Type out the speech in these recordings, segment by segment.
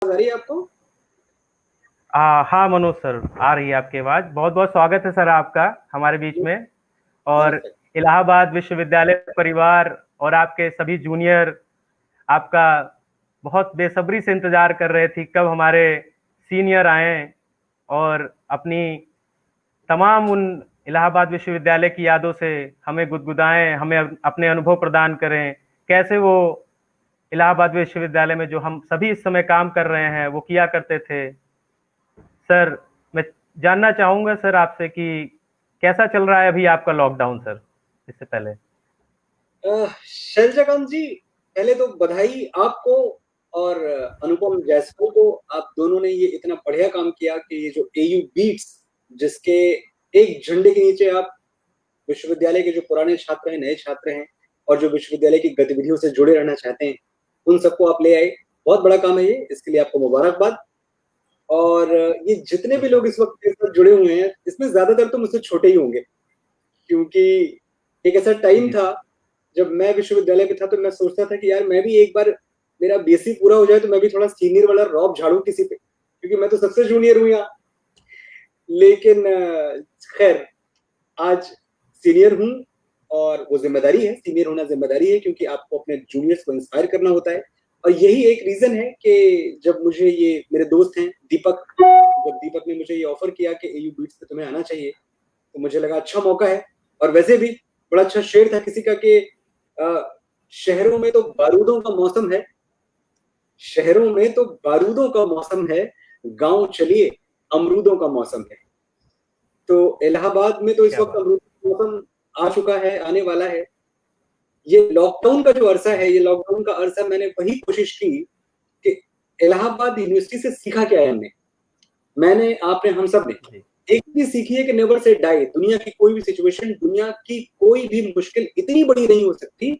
आ रही है आपको? हाँ मनोज सर, आ रही है आपकी आवाज़। बहुत बहुत स्वागत है सर आपका हमारे बीच में। और नमस्ते। इलाहाबाद विश्वविद्यालय परिवार और आपके सभी जूनियर आपका बहुत बेसब्री से इंतजार कर रहे थे कब हमारे सीनियर आए और अपनी तमाम उन इलाहाबाद विश्वविद्यालय की यादों से हमें गुदगुदाएं, हमें अपने अनुभव प्रदान करें। कैसे वो इलाहाबाद विश्वविद्यालय में जो हम सभी इस समय काम कर रहे हैं वो किया करते थे। सर, मैं जानना चाहूंगा सर आपसे कि कैसा चल रहा है अभी आपका लॉकडाउन सर, इससे पहले। शैलजाकांत जी, पहले तो बधाई आपको और अनुपम जायसवाल को। आप दोनों ने ये इतना बढ़िया काम किया कि ये जो एयू बीट्स, जिसके एक झंडे के नीचे आप विश्वविद्यालय के जो पुराने छात्र हैं, नए छात्र हैं और जो विश्वविद्यालय की गतिविधियों से जुड़े रहना चाहते हैं, उन सबको आप ले आए। बहुत बड़ा काम है ये, इसके लिए आपको मुबारकबाद। और ये जितने जी भी सर। लोग इस वक्त इस पर जुड़े हुए हैं, इसमें ज्यादातर तो मुझसे छोटे ही होंगे, क्योंकि एक ऐसा टाइम जी था सर। जब मैं विश्वविद्यालय में था तो मैं सोचता था कि यार मैं भी एक बार, मेरा बीएससी पूरा हो जाए तो मैं भी थोड़ा सीनियर वाला रॉब झाड़ू किसी पे, क्योंकि मैं तो सबसे जूनियर हूं यहाँ। लेकिन खैर, आज सीनियर हूं और वो जिम्मेदारी है, सीनियर होना जिम्मेदारी है, क्योंकि आपको अपने जूनियर्स को इंस्पायर करना होता है। और यही एक रीजन है कि जब मुझे ये मेरे दोस्त हैं दीपक, जब दीपक ने मुझे ये ऑफर किया कि एयू बीट्स पे तुम्हें आना चाहिए, तो मुझे लगा अच्छा मौका है। और वैसे भी बड़ा अच्छा शेर था किसी का कि शहरों में तो बारूदों का मौसम है, शहरों में तो बारूदों का मौसम है, गांव चलिए अमरूदों का मौसम है। तो इलाहाबाद में तो इस क्या वक्त बात। अमरूद का मौसम आ चुका है, आने वाला है। ये लॉकडाउन का जो अरसा है, ये लॉकडाउन का अरसा मैंने वही कोशिश की कि इलाहाबाद यूनिवर्सिटी से सीखा क्या है हमने, मैंने, आपने, हम सब ने जी एक चीज सीखी है कि नेवर से डाई। दुनिया की कोई भी सिचुएशन, दुनिया की कोई भी मुश्किल इतनी बड़ी नहीं हो सकती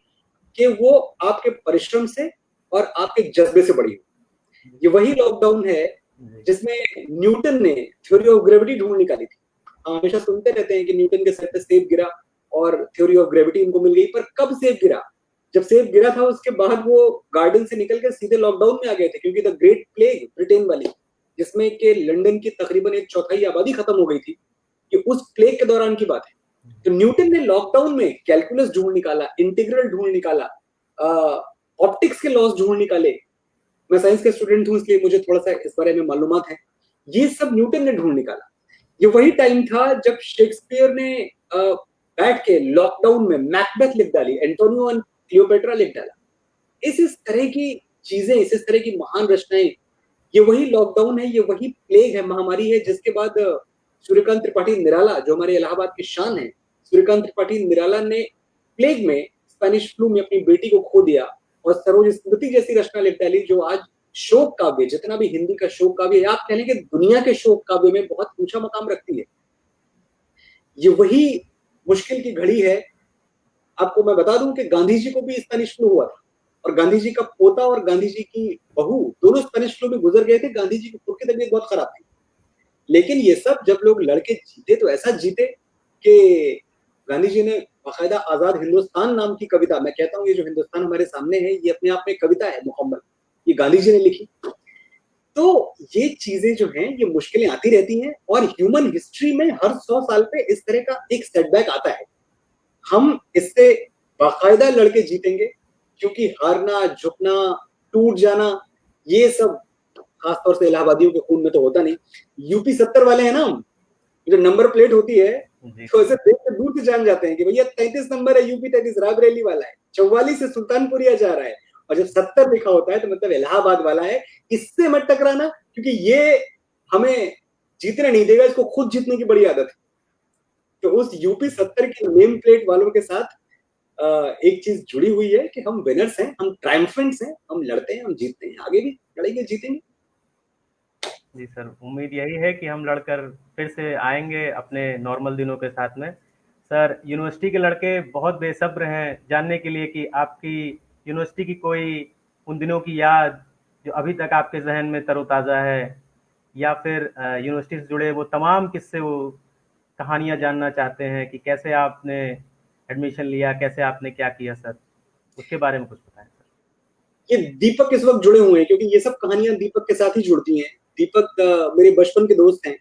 कि वो आपके परिश्रम से और आपके जज्बे से बड़ी हो। ये वही लॉकडाउन है जी। जिसमें न्यूटन ने थ्योरी ऑफ ग्रेविटी ढूंढ निकाली थी। हम हमेशा सुनते रहते हैं कि न्यूटन के सर पे सेब गिरा और थ्योरी ऑफ ग्रेविटी उनको मिल गई, पर कब सेब गिरा? जब सेब गिरा था उसके बाद वो गार्डन से निकल के सीधे लॉकडाउन में आ गए थे, क्योंकि द ग्रेट प्लेग ब्रिटेन वाली, जिसमें के लंदन की तकरीबन एक चौथाई आबादी खत्म हो गई थी, कि उस प्लेग के दौरान की बात है। तो न्यूटन ने लॉकडाउन में कैलकुलस ढूंढ निकाला, इंटीग्रल ढूंढ निकाला, ऑप्टिक्स के लॉस ढूंढ निकाले। मैं साइंस का स्टूडेंट हूं इसलिए मुझे थोड़ा सा इस बारे में मालूमात है। ये सब न्यूटन ने ढूंढ निकाला। ये वही टाइम था जब शेक्सपियर ने बैठ के लॉकडाउन में मैकबेथ लिख डाली, एंटोनियो एंड क्लियोपेट्रा लिख डाला। इस तरह की चीजें, इस तरह की महान रचनाएं, ये वही लॉकडाउन है, ये वही प्लेग है, महामारी है, जिसके बाद सूर्यकांत त्रिपाठी निराला, जो हमारे इलाहाबाद की शान है, सूर्यकांत त्रिपाठी निराला ने प्लेग में, स्पेनिश फ्लू में अपनी बेटी को खो दिया और सरोज स्मृति जैसी रचना लिख डाली, जो आज शोक काव्य, जितना भी हिंदी का शोक काव्य है, आप कह लें कि दुनिया के शोक काव्य में बहुत ऊंचा मकाम रखती है। ये वही मुश्किल की घड़ी है। आपको मैं बता दूं कि गांधी जी को भी स्पेनिश फ्लू हुआ था, और गांधी जी का पोता और गांधी जी की बहू दोनों स्पेनिश फ्लू में गुजर गए थे। गांधी जी की खुद की तबीयत बहुत खराब थी। लेकिन ये सब जब लोग लड़के जीते तो ऐसा जीते कि गांधी जी ने बाकायदा आजाद हिंदुस्तान नाम की कविता, मैं कहता हूँ ये जो हिंदुस्तान हमारे सामने है ये अपने आप में कविता है मुकम्मल, ये गांधी जी ने लिखी। तो ये चीजें जो हैं, ये मुश्किलें आती रहती हैं, और ह्यूमन हिस्ट्री में हर 100 साल पे इस तरह का एक सेटबैक आता है। हम इससे बाकायदा लड़के जीतेंगे, क्योंकि हारना, झुकना, टूट जाना, ये सब खासतौर से इलाहाबादियों के खून में तो होता नहीं। यूपी 70 वाले हैं ना हम, जो नंबर प्लेट होती है, जी तो सर। ऐसे देख के दूर से जान जाते हैं कि भैया 33 नंबर है, यूपी 33 रायबरेली वाला है, 44 से सुल्तानपुरिया जा रहा है। और जब 70 लिखा होता है तो मतलब इलाहाबाद वाला है। इससे मत टकराना, क्योंकि ये हमें जीतने नहीं देगा, इसको खुद जीतने की बड़ी आदत है। तो उस यूपी जी 70 की नेम प्लेट वालों के साथ एक चीज जुड़ी हुई है कि हम विनर्स हैं, हम ट्रायम्फेंट्स हैं, हम लड़ते हैं, हम जीतते हैं, आगे भी लड़ेंगे, जीतेंगे। जी सर, उम्मीद यही है कि हम लड़कर फिर से आएंगे अपने नॉर्मल दिनों के साथ में। सर, यूनिवर्सिटी के लड़के बहुत बेसब्र हैं जानने के लिए कि आपकी यूनिवर्सिटी की कोई उन दिनों की याद जो अभी तक आपके जहन में तरोताज़ा है, या फिर यूनिवर्सिटी से जुड़े वो तमाम किस्से, वो कहानियाँ जानना चाहते हैं कि कैसे आपने एडमिशन लिया, कैसे आपने क्या किया सर? उसके बारे में कुछ बताएँ सर। कि दीपक इस वक्त जुड़े हुए हैं, क्योंकि ये सब कहानियां दीपक के साथ ही जुड़ती हैं। दीपक मेरे बचपन के दोस्त हैं,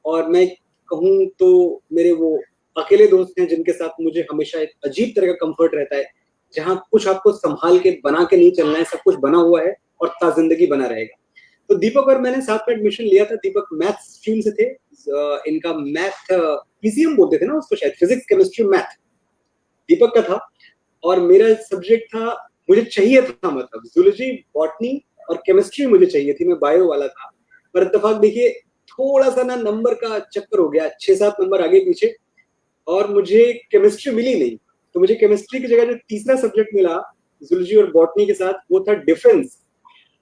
और मैं कहूँ तो मेरे वो अकेले दोस्त हैं जिनके साथ मुझे हमेशा एक अजीब तरह का कंफर्ट रहता है, जहाँ कुछ आपको संभाल के बना के नहीं चलना है, सब कुछ बना हुआ है और ताजिंदगी बना रहेगा। तो दीपक और मैंने साथ में एडमिशन लिया था। दीपक मैथ स्ट्रीम से थे, इनका मैथ पीसीएम बोलते थे ना उसको, शायद फिजिक्स केमिस्ट्री मैथ दीपक का था, और मेरा सब्जेक्ट था, मुझे चाहिए था, मतलब जूलॉजी बॉटनी और केमिस्ट्री मुझे चाहिए थी, मैं बायो वाला था। पर इत्तेफाक देखिए थोड़ा सा ना नंबर का चक्कर हो गया, 6-7 नंबर आगे पीछे, और मुझे केमिस्ट्री मिली नहीं। तो मुझे केमिस्ट्री की जगह जो तीसरा सब्जेक्ट मिला जूलॉजी और बॉटनी के साथ, वो था डिफेंस।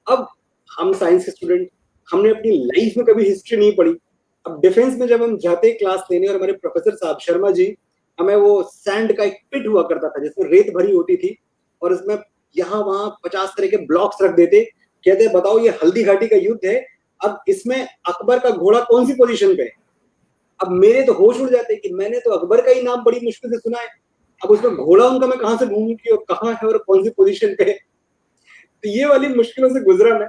अब हम साइंस के स्टूडेंट, हमने अपनी लाइफ में कभी हिस्ट्री नहीं पढ़ी। अब डिफेंस में जब हम जाते क्लास लेने, और हमारे प्रोफेसर साहब शर्मा जी हमें वो सैंड का एक पिट हुआ करता था जिसमें रेत भरी होती थी, और इसमें यहाँ वहां 50 तरह के ब्लॉक्स रख देते, कहते बताओ ये हल्दी घाटी का युद्ध है, अब इसमें अकबर का घोड़ा कौन सी पोजीशन पे है। अब मेरे तो होश उड़ जाते कि मैंने तो अकबर का ही नाम बड़ी मुश्किल से सुना है, अब उसमें घोड़ा उनका मैं कहां से ढूंढूं कि कहाँ है और कौन सी पोजीशन पे है। तो ये वाली मुश्किलों से गुजरा मैं।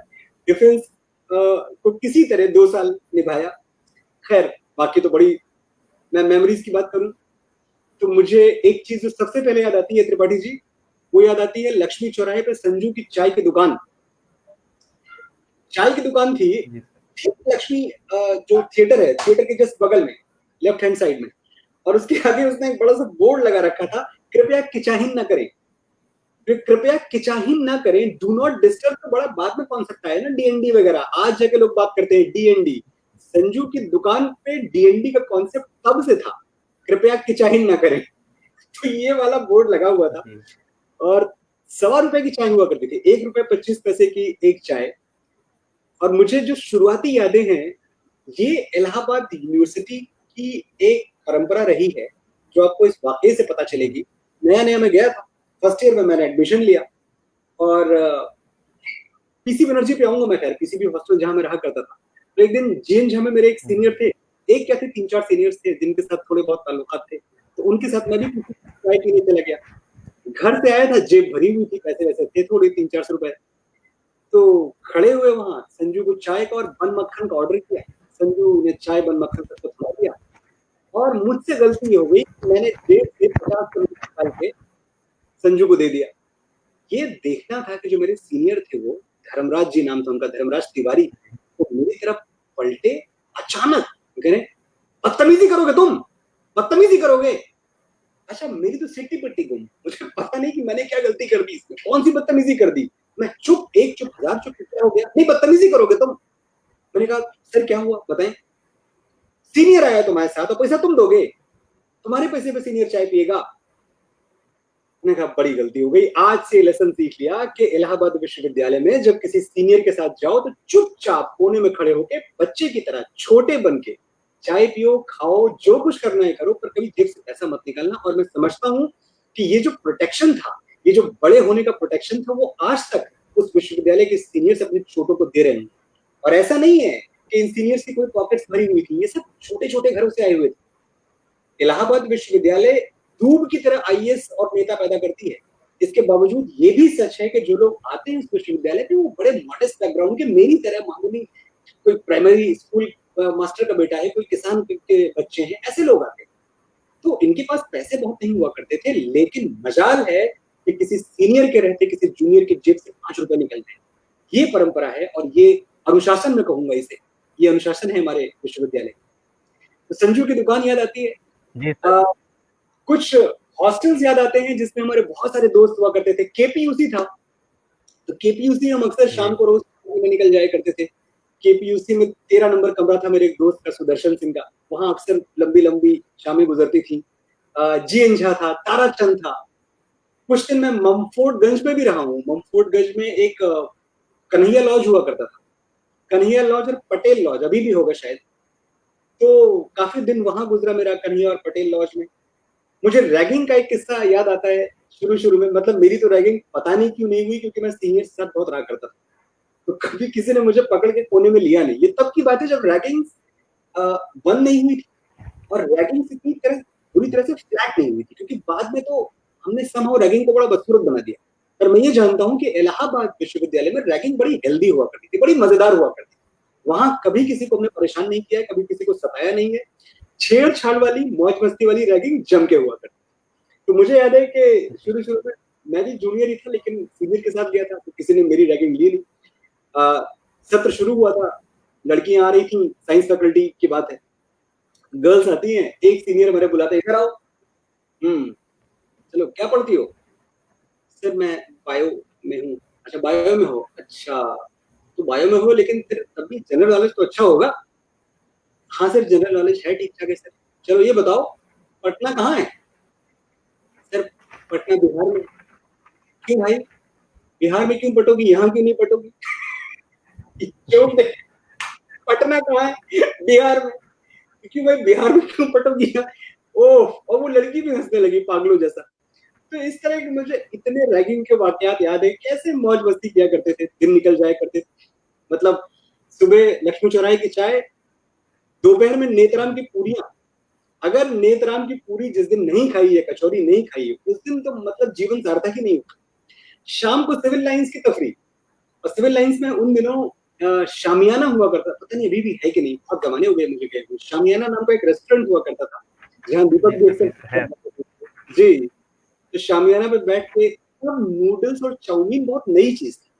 डिफेंस को किसी तरह 2 साल निभाया। खैर बाकी तो बड़ी, मैं मेमोरीज की बात करूं तो मुझे एक चीज जो सबसे पहले याद आती है त्रिपाठी जी, वो याद आती है लक्ष्मी चौराहे पे संजू की चाय की दुकान। चाय की दुकान थी लक्ष्मी, जो थिएटर है, थिएटर के जस्ट बगल में लेफ्ट हैंड साइड में, और उसके आगे उसने एक बड़ा सा बोर्ड लगा रखा था, कृपया किचाहिन ना करें। कृपया किचाहिन ना करें, डू नॉट डिस्टर्ब, तो बड़ा बाद में कॉन्सेप्ट आया ना डीएनडी वगैरह, आज जाके लोग बात करते हैं डीएनडी। संजू की दुकान पे डीएनडी का कॉन्सेप्ट तब से था, कृपया किचाहिन ना करें। तो ये वाला बोर्ड लगा हुआ था, और ₹1.25 की चाय हुआ करती थी, ₹1.25 की एक चाय। और मुझे जो शुरुआती यादें हैं, ये इलाहाबाद यूनिवर्सिटी की एक परंपरा रही है, जो आपको इस वाकये से पता चलेगी। नया नया मैं गया था, फर्स्ट ईयर में मैंने एडमिशन लिया, और पीसी बनर्जी पे आऊंगा मैं, खैर किसी भी हॉस्टल जहां मैं रहा करता था। तो एक दिन जीएन झा में मेरे एक सीनियर थे, एक क्या थे 3-4 सीनियर्स थे जिनके साथ थोड़े बहुत ताल्लुकात थे, तो उनके साथ मैं भी चाय पीने चला गया। घर से आया था, जेब भरी हुई थी, पैसे वैसे थे थोड़े 300-400 रुपए। तो खड़े हुए वहां संजू को चाय का और बन मक्खन का ऑर्डर किया। संजू ने चाय बन मक्खन सबको खिला दिया, और मुझसे गलती हो गई, मैंने जेब से 50 रुपए निकाल के संजू को दे दिया। ये देखना था कि जो मेरे सीनियर थे, वो धर्मराज जी नाम था उनका, धर्मराज तिवारी, तो मेरी तरफ पलटे अचानक, कह रहे बदतमीजी करोगे तुम, बदतमीजी करोगे। अच्छा मेरी तो सिट्टी पिट्टी गुम, मुझे पता नहीं कि मैंने क्या गलती कर दी, इसमें कौन सी बदतमीजी कर दी। मैं चुप, एक चुप हजार चुप, क्या हो गया, नहीं बदतमीजी करोगे तुम। मैंने कहा सर क्या हुआ बताएं। सीनियर आया तुम्हारे साथ, तो पैसा तुम दोगे, तुम्हारे पैसे पे सीनियर चाय पिएगा। मैंने कहा बड़ी गलती हो गई, आज से लेसन सीख लिया कि इलाहाबाद विश्वविद्यालय में जब किसी सीनियर के साथ जाओ तो चुपचाप कोने में खड़े होके बच्चे की तरह छोटे बन के चाय पियो, खाओ, जो कुछ करना है करो, पर कभी जेब से पैसा मत निकालना। और मैं समझता हूँ कि ये जो प्रोटेक्शन था, ये जो बड़े होने का प्रोटेक्शन था, वो आज तक उस विश्वविद्यालय के सीनियर्स अपने छोटों को दे रहे हैं। और ऐसा नहीं है कि इन सीनियर्स की कोई पॉकेट्स भरी हुई थी, ये सब छोटे छोटे घरों से आए हुए थे। इलाहाबाद विश्वविद्यालय धूप की तरह आईएएस और नेता पैदा करती है। इसके बावजूद ये भी सच है कि जो लोग आते हैं इस विश्वविद्यालय पे, वो बड़े मॉडेस्ट बैकग्राउंड के, मेरी तरह मामूली, कोई प्राइमरी स्कूल मास्टर का बेटा है, कोई किसान के बच्चे हैं, ऐसे लोग आते हैं। तो इनके पास पैसे बहुत नहीं हुआ करते थे, लेकिन मजाल है कि किसी सीनियर के रहते किसी जूनियर की जेब से ₹5 निकलते हैं। ये परंपरा है, और ये अनुशासन में कहूंगा इसे, ये अनुशासन है हमारे विश्वविद्यालय। तो संजू की दुकान याद आती है। जी सर। कुछ हॉस्टल्स याद आते हैं जिसमें हमारे बहुत सारे दोस्त हुआ करते थे। केपीयूसी था, तो केपीयूसी हम अक्सर शाम को रोज में निकल जाया करते थे। केपीयूसी में 13 नंबर कमरा था मेरे एक दोस्त का, सुदर्शन सिंह का, वहां अक्सर लंबी लंबी शामें गुजरती थी। जीएन झा था, ताराचंद था। कुछ दिन मैं ममफोर्डगंज में भी रहा हूँ। ममफोर्डगंज में एक कन्हैया लॉज हुआ करता था, कन्हैया लॉज और पटेल लॉज, अभी भी होगा शायद। तो काफी दिन वहां गुजरा मेरा, कन्हैया और पटेल लॉज में। मुझे रैगिंग का एक किस्सा याद आता है शुरू शुरू में, मतलब मेरी तो रैगिंग पता नहीं क्यों नहीं हुई, क्योंकि मैं सीनियर के साथ बहुत रहा करता था, तो कभी किसी ने मुझे पकड़ के कोने में लिया नहीं। ये तब की बात है जब रैगिंग बंद नहीं हुई थी, और रैगिंग इतनी तरह बुरी तरह से फ्लैट नहीं हुई थी, क्योंकि बाद में तो हमने समहाउ रैगिंग को बड़ा बदसूरत बना दिया। पर मैं ये जानता हूँ कि इलाहाबाद विश्वविद्यालय में रैगिंग बड़ी हेल्दी हुआ करती थी, बड़ी मजेदार हुआ करती थी। वहां कभी किसी को हमने परेशान नहीं किया है, कभी किसी को सताया नहीं है। छेड़छाड़ वाली, मौज मस्ती वाली रैगिंग जम के हुआ करती। तो मुझे याद है कि शुरू शुरू में मैं भी जूनियर ही था, लेकिन सीनियर के साथ गया था, तो किसी ने मेरी रैगिंग ली नहीं। सत्र शुरू हुआ था, लड़कियां आ रही थी, साइंस फैकल्टी की बात है, गर्ल्स आती हैं, एक सीनियर हमारे बुलाते हैं, इधर आओ। चलो, क्या पढ़ती हो? सर मैं बायो में हूँ। अच्छा, बायो में हो, अच्छा तो बायो में हो, लेकिन फिर तभी जनरल नॉलेज तो अच्छा होगा। हाँ सर, जनरल नॉलेज है ठीक ठाक है सर। चलो ये बताओ, पटना कहाँ है? सर पटना बिहार में। क्यों भाई, बिहार में क्यों पटोगी, यहाँ क्यों नहीं पटोगी? क्यों, पटना कहाँ है? बिहार में। क्यों भाई, बिहार में क्यों पटोगी? ओह, और वो लड़की भी हंसने लगी पागलों जैसा। तो इस तरह के मुझे इतने रैगिंग के वाकयात याद है, कैसे मौज मस्ती किया करते थे, दिन निकल जाया करते थे। मतलब सुबह लक्ष्मी चौराहे की चाय, दोपहर में नेतराम की पूरियां। अगर नेतराम की पूरी जिस दिन नहीं खाई है, कचौरी नहीं खाई है, उस दिन तो मतलब जीवन सार्थक ही नहीं होगा। शाम को सिविल लाइंस की तफरी, और सिविल लाइंस में उन दिनों शामियाना हुआ करता, पता नहीं अभी भी है कि नहीं, बहुत जमाने हो गए मुझे गए हुए। शामियाना नाम का एक रेस्टोरेंट हुआ करता था, जहाँ दीपक भी अक्सर जी। तो शामियाना पे बैठ के नूडल्स और चाउमीन बहुत नई चीज थी,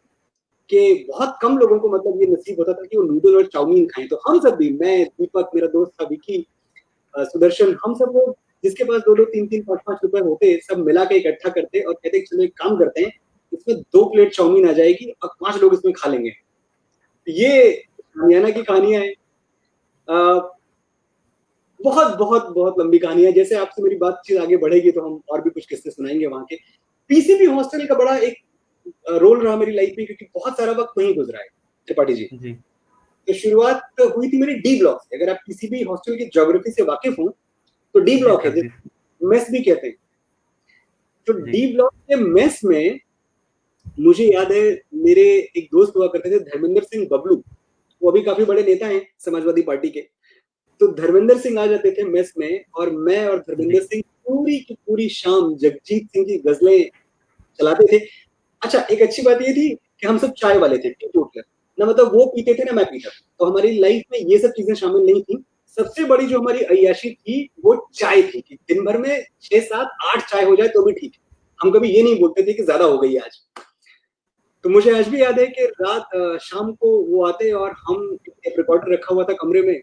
कि बहुत कम लोगों को मतलब ये नसीब होता था कि वो नूडल और चाउमीन खाएं। तो हम सब भी, मैं, दीपक, मेरा दोस्त था विकी, सुदर्शन, हम सब लोग जिसके पास 2-2, 3-3, 5-5 रुपए होते, सब मिला के इकट्ठा करते और कहते चलो एक काम करते हैं, इसमें 2 प्लेट चाउमीन आ जाएगी और 5 लोग इसमें खा लेंगे। ये शामियाना की कहानियां हैं। बहुत बहुत बहुत लंबी कहानी है। जैसे आपसे मेरी बातचीत आगे बढ़ेगी तो हम और भी कुछ किस्से सुनाएंगे वहां के। पीसीबी हॉस्टल का बड़ा एक रोल रहा मेरी लाइफ में, क्योंकि बहुत सारा वक्त वहीं गुजरा है त्रिपाठी जी। तो शुरुआत तो हुई थी मेरी डी ब्लॉक से। अगर आप पीसीबी हॉस्टल की ज्योग्राफी से वाकिफ हो तो डी ब्लॉक है, जिसे मेस भी कहते हैं। तो डी ब्लॉक के मेस में मुझे याद है, मेरे एक दोस्त हुआ करते थे धर्मेंद्र सिंह बबलू, वो अभी काफी बड़े नेता हैं समाजवादी पार्टी के। तो धर्मेंद्र सिंह आ जाते थे मेस में, और मैं और धर्मेंद्र सिंह पूरी की पूरी शाम जगजीत सिंह की गजलें चलाते थे। अच्छा, एक अच्छी बात ये थी कि हम सब चाय वाले थे, टी ना, मतलब वो पीते थे ना मैं पीता, तो हमारी लाइफ में ये सब चीजें शामिल नहीं थी। सबसे बड़ी जो हमारी अय्याशी थी वो चाय थी, कि दिन भर में 6, 7, 8 चाय हो जाए तो भी ठीक है। हम कभी ये नहीं बोलते थे कि ज्यादा हो गई आज। तो मुझे आज भी याद है कि रात शाम को वो आते और हम, एक रिकॉर्डर रखा हुआ था कमरे में,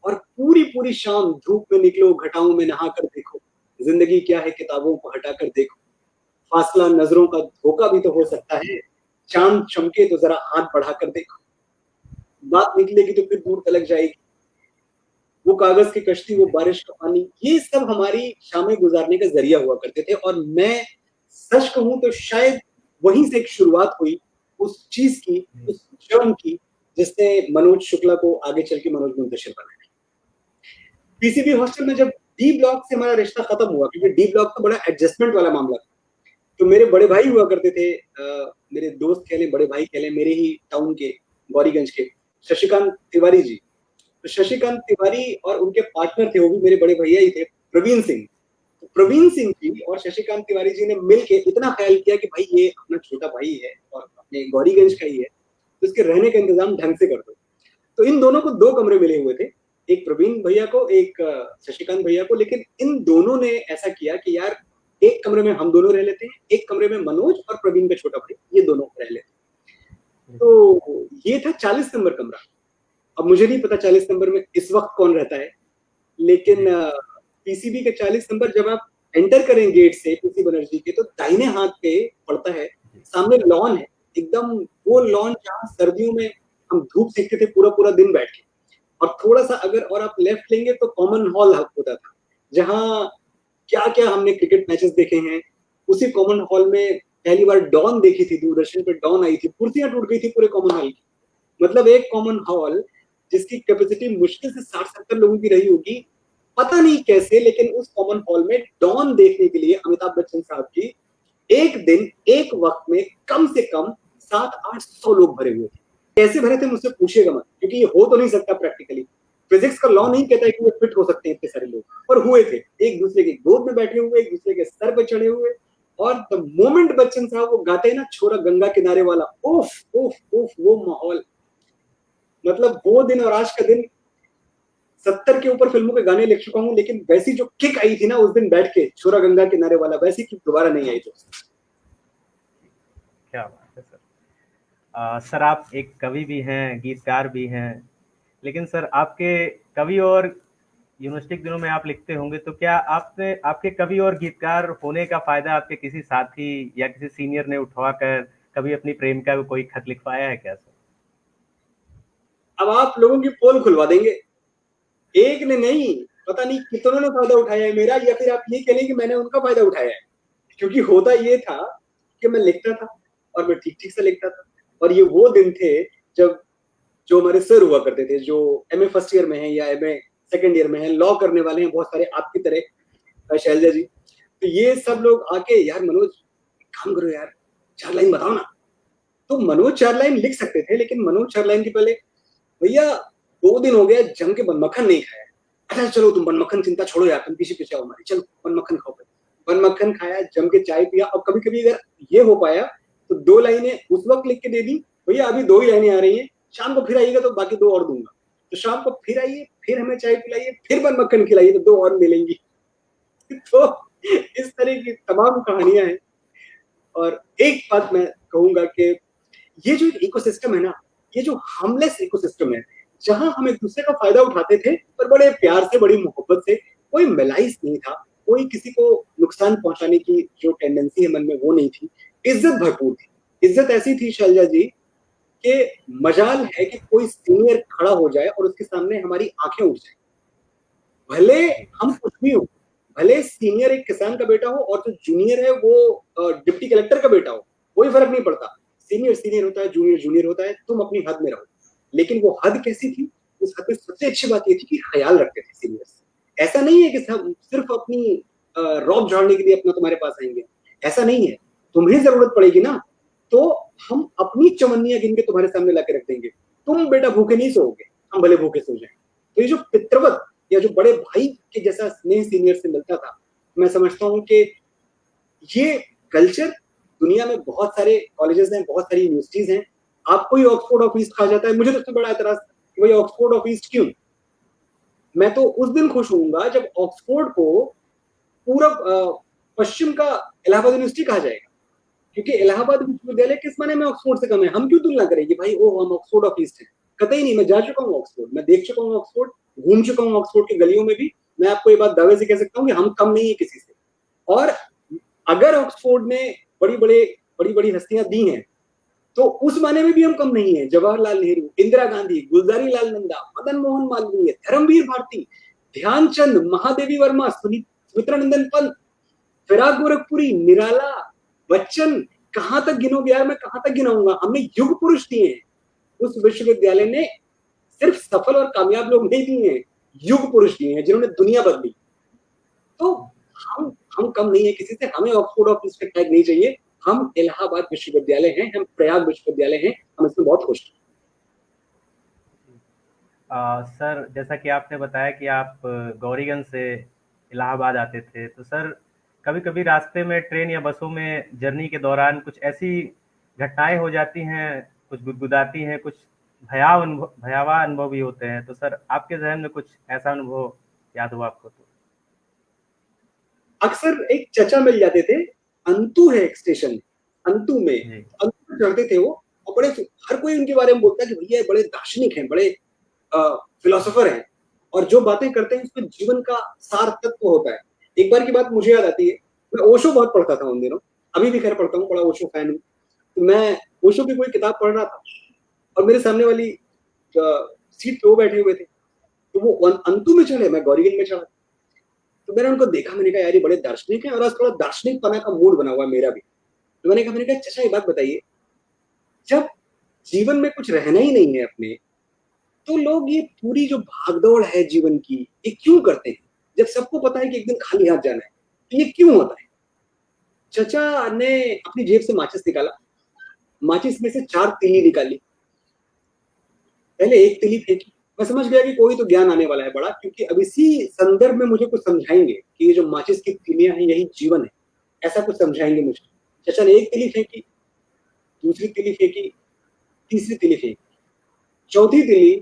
और पूरी पूरी शाम धूप में निकलो, घटाओं में नहा कर देखो, जिंदगी क्या है किताबों को हटाकर देखो, फासला नजरों का धोखा भी तो हो सकता है, चांद चमके तो जरा हाथ बढ़ाकर देखो, बात निकलेगी तो फिर दूर तलक जाएगी, वो कागज की कश्ती, वो बारिश का पानी। ये सब हमारी शामें गुजारने का जरिया हुआ करते थे। और मैं सच कहूं तो शायद वहीं से एक शुरुआत हुई उस चीज की, उस जर्म की, जिसने मनोज शुक्ला को आगे चल के मनोज मुंतशिर बनाया। पीसीबी हॉस्टल में जब डी ब्लॉक से हमारा रिश्ता खत्म हुआ, क्योंकि डी ब्लॉक तो बड़ा एडजस्टमेंट वाला मामला था, तो मेरे बड़े भाई हुआ करते थे, मेरे दोस्त कह लें, बड़े भाई कह लें, मेरे ही टाउन के, गौरीगंज के, शशिकांत तिवारी जी। तो शशिकांत तिवारी और उनके पार्टनर थे, वो भी मेरे बड़े भैया ही थे, प्रवीण सिंह। तो प्रवीण सिंह जी और शशिकांत तिवारी जी ने मिलके इतना ख्याल किया कि भाई ये अपना छोटा भाई है और अपने गौरीगंज का ही है, तो इसके रहने का इंतजाम ढंग से कर दो। तो इन दोनों को 2 कमरे मिले हुए थे, एक प्रवीण भैया को, एक शशिकांत भैया को। लेकिन इन दोनों ने ऐसा किया कि यार एक कमरे में हम दोनों रह लेते हैं, एक कमरे में मनोज और प्रवीण का छोटा भाई, ये दोनों रह लेते हैं। तो ये था 40 नंबर कमरा। अब मुझे नहीं पता 40 नंबर में इस वक्त कौन रहता है, लेकिन पीसीबी के 40 नंबर जब आप एंटर करें गेट से पीसी बनर्जी के, तो दाहिने हाथ पे पड़ता है, सामने लॉन है एकदम, वो लॉन जहाँ सर्दियों में हम धूप सेकते थे पूरा पूरा दिन बैठ के। और थोड़ा सा अगर और आप लेफ्ट लेंगे तो कॉमन हॉल होता था, जहाँ क्या क्या हमने क्रिकेट मैचेस देखे हैं। उसी कॉमन हॉल में पहली बार डॉन देखी थी, दूरदर्शन पे डॉन आई थी, कुर्सियां टूट गई थी पूरे कॉमन हॉल की। मतलब एक कॉमन हॉल जिसकी कैपेसिटी मुश्किल से 60-70 लोगों की रही होगी, पता नहीं कैसे, लेकिन उस कॉमन हॉल में डॉन देखने के लिए अमिताभ बच्चन साहब की एक दिन एक वक्त में कम से कम 700-800 लोग भरे हुए थे। कैसे भरे थे मुझसे पूछिएगा मत, क्योंकि ये हो तो नहीं सकता प्रैक्टिकली। फिजिक्स का लॉ नहीं कहता है कि ये फिट हो सकते हैं इतने सारे लोग, पर हुए थे, एक दूसरे के गोद में बैठे हुए, एक दूसरे के सर पे चढ़े हुए, और द मोमेंट बच्चन साहब वो गाते हैं ना छोरा गंगा किनारे वाला, उफ उफ उफ, वो माहौल, मतलब वो दिन और आज का दिन, 70 के ऊपर फिल्मों के गाने लिख चुका हूँ, लेकिन वैसी जो किक आई थी ना उस दिन बैठ के छोरा गंगा किनारे वाला, वैसी किक दोबारा नहीं आई दोस्त। क्या बात है सर। सर आप एक कवि भी हैं, गीतकार भी हैं, लेकिन सर आपके कवि और यूनिवर्सिटी के दिनों में आप लिखते होंगे, तो क्या आपने आपके कवि और गीतकार होने का फायदा आपके किसी साथी या किसी सीनियर ने उठाकर कभी अपनी प्रेमिका को कोई खत लिखवाया है क्या सर? अब आप लोगों की पोल खुलवा देंगे, एक ने नहीं, पता नहीं कितनों ने फायदा उठाया है मेरा, या फिर आप ये कह लें कि मैंने उनका फायदा उठाया है। क्योंकि होता ये था कि मैं लिखता था और मैं ठीक ठीक से लिखता था, और ये वो दिन थे जब जो हमारे सर हुआ करते थे, जो एमए फर्स्ट ईयर में है या एमए सेकंड ईयर में है, लॉ करने वाले हैं बहुत सारे आपकी तरह, शैलजा जी, तो ये सब लोग आके, यार मनोज काम करो यार, 4 लाइन बताओ ना। तो मनोज 4 लाइन लिख सकते थे, लेकिन मनोज 4 लाइन के पहले, भैया 2 दिन हो गया जम के बनमक्खन नहीं खाया, अच्छा चलो तुम बनमक्खन चिंता छोड़ो यार, तुम पीछे पीछे आओ हमारी, चलो बनमक्खन खाओ। बनमक्खन खाया, जम के चाय पिया, और कभी कभी अगर ये हो पाया तो 2 लाइनें उस वक्त लिख के दे दी, भैया अभी 2 ही लाइनें आ रही हैं, शाम को फिर आइएगा तो बाकी 2 और दूंगा। तो शाम को फिर आइए, फिर हमें चाय पिलाइए, फिर बनमक्खन खिलाइए, तो 2 और मिलेंगी। तो इस तरह की तमाम कहानियां हैं। और एक बात मैं कहूंगा कि ये जो इकोसिस्टम है ना, ये जो हार्मलेस इकोसिस्टम है, जहां हम एक दूसरे का फायदा उठाते थे पर बड़े प्यार से, बड़ी मोहब्बत से, कोई मेलाइस नहीं था, कोई किसी को नुकसान पहुंचाने की जो टेंडेंसी है मन में वो नहीं थी, इज्जत भरपूर थी। इज्जत ऐसी थी शैलजा जी कि मजाल है कि कोई सीनियर खड़ा हो जाए और उसके सामने हमारी आंखें उठ जाए, भले हम कुछ भी हो, भले सीनियर एक किसान का बेटा हो और जो जूनियर है वो डिप्टी कलेक्टर का बेटा हो, कोई फर्क नहीं पड़ता, सीनियर सीनियर होता है, जूनियर जूनियर होता है, तुम अपनी हद में रहो। लेकिन वो हद कैसी थी, उस हद में सबसे अच्छी बात ये थी कि ख्याल रखते थे सीनियर्स। ऐसा नहीं है कि सब सिर्फ अपनी रॉब झाड़ने के लिए अपना तुम्हारे पास आएंगे, ऐसा नहीं है, तुम्हें जरूरत पड़ेगी ना तो हम अपनी चवन्नियां गिन के तुम्हारे सामने लाके रख देंगे, तुम बेटा भूखे नहीं सोओगे, हम भले भूखे सो जाए। तो ये जो पितृवत या जो बड़े भाई के जैसा स्नेह सीनियर से मिलता था, मैं समझता हूँ कि ये कल्चर दुनिया में बहुत सारे कॉलेजेस हैं, बहुत सारी यूनिवर्सिटीज हैं, आपको ही ऑक्सफोर्ड ऑफ ईस्ट कहा जाता है। मुझे तो सबसे बड़ा एतराज कि भाई ऑक्सफोर्ड ऑफ ईस्ट क्यों? मैं तो उस दिन खुश होऊंगा जब ऑक्सफोर्ड को पूरा पश्चिम का इलाहाबाद यूनिवर्सिटी कहा जाएगा, क्योंकि इलाहाबाद विश्वविद्यालय किस माने में ऑक्सफोर्ड से कम है? हम क्यों तुलना करेंगे भाई, ओ हम ऑक्सफोर्ड ऑफ ईस्ट है? कतई नहीं, मैं जा चुका हूँ ऑक्सफोर्ड, मैं देख चुका हूँ ऑक्सफोर्ड, घूम चुका हूँ ऑक्सफोर्ड की गलियों में भी। मैं आपको ये बात दावे से कह सकता हूँ कि हम कम नहीं है किसी से। और अगर ऑक्सफोर्ड ने बड़ी बड़ी हस्तियां दी हैं तो उस माने में भी हम कम नहीं है। जवाहरलाल नेहरू, इंदिरा गांधी, गुलजारी लाल नंदा, मदन मोहन मालवीय, धर्मवीर भारती, ध्यानचंद, महादेवी वर्मा, सुमित्रा नंदन पंत, फिराक गोरखपुरी, निराला, बच्चन, कहां तक गिनोगे यार, मैं कहां तक गिनाऊंगा। हमने युग पुरुष दिए हैं, उस विश्वविद्यालय ने सिर्फ सफल और कामयाब लोग नहीं दिए हैं, युग पुरुष दिए हैं जिन्होंने दुनिया बदली। तो हम कम नहीं है किसी से, हमें ऑक्सफोर्ड ऑफ ईस्ट टैग नहीं चाहिए। हम इलाहाबाद विश्वविद्यालय हैं, हम प्रयाग विश्वविद्यालय हैं, हम इसमें बहुत खुश हैं। सर जैसा कि आपने बताया कि आप गौरीगंज से इलाहाबाद आते थे, तो सर कभी कभी रास्ते में ट्रेन या बसों में जर्नी के दौरान कुछ ऐसी घटनाएं हो जाती हैं, कुछ गुदगुदाती हैं, कुछ भयावह अनुभव भी होते हैं, तो सर आपके जहन में कुछ ऐसा अनुभव याद हुआ आपको तो? अक्सर एक चचा मिल जाते थे, अंतु है एक स्टेशन, अंतु में, अंतु चढ़ते थे वो, और बड़े, हर कोई उनके बारे में बोलता है कि भैया बड़े दार्शनिक हैं, बड़े फिलोसोफर हैं, और जो बातें करते हैं उसमें जीवन का सार तत्व होता है। एक बार की बात मुझे याद आती है, मैं ओशो बहुत पढ़ता था उन दिनों, अभी भी खैर पढ़ता हूँ, बड़ा ओशो फैन हूँ। तो मैं ओशो की कोई किताब पढ़ रहा था और मेरे सामने वाली सीट पे वो बैठे हुए थे, तो वो अंतु में चढ़े, मैं गौरीगंज में चढ़ा। तो मैंने उनको देखा, मैंने कहा यार ये बड़े दार्शनिक हैं, और आज थोड़ा दार्शनिक पना का मूड बना हुआ है मेरा भी। तो मैंने कहा चाचा ये बात बताइए, जब जीवन में कुछ रहना ही नहीं है अपने, तो लोग ये पूरी जो भागदौड़ है जीवन की, ये क्यों करते हैं? जब सबको पता है कि एक दिन खाली हाथ जाना है, तो ये क्यों होता है? चचा ने अपनी जेब से माचिस निकाला, माचिस में से 4 तीली निकाली, पहले एक तीली फेंकी। मैं समझ गया कि कोई तो ज्ञान आने वाला है बड़ा, क्योंकि अब इसी संदर्भ में मुझे कुछ समझाएंगे कि ये जो माचिस की तीलियां हैं यही जीवन है। ऐसा कुछ समझाएंगे मुझे। चाचा ने एक तिली फेंकी, दूसरी तिली फेंकी, तीसरी तिली फेंकी, चौथी तिली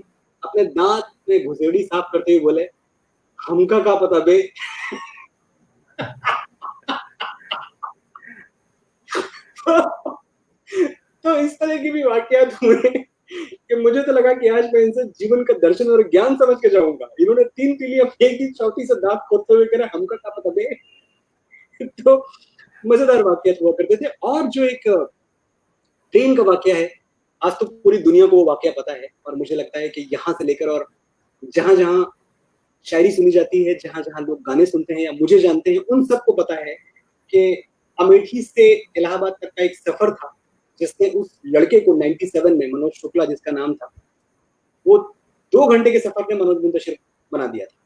अपने दांत में घुसेड़ी साफ करते हुए बोले, हमका का पता बे। तो इस तरह की भी वाकयात हुए कि मुझे तो लगा कि आज मैं इनसे जीवन का दर्शन और ज्ञान समझ के जाऊंगा। इन्होंने 3 तिलियां फेंक दी, चौथी से दांत खोदते हुए कह रहे हमका का पता बे। तो मजेदार वाकयात हुआ करते थे। और जो एक ट्रेन का वाकया है, आज तो पूरी दुनिया को वो वाकया पता है, और मुझे लगता है कि यहाँ से लेकर और जहां जहां शायरी सुनी जाती है, जहां जहां लोग गाने सुनते हैं या मुझे जानते हैं, उन सबको पता है कि अमेठी से इलाहाबाद तक का एक सफर था जिसने उस लड़के को 97 में, मनोज शुक्ला जिसका नाम था, वो 2 घंटे के सफर में मनोज मुंतशिर बना दिया था।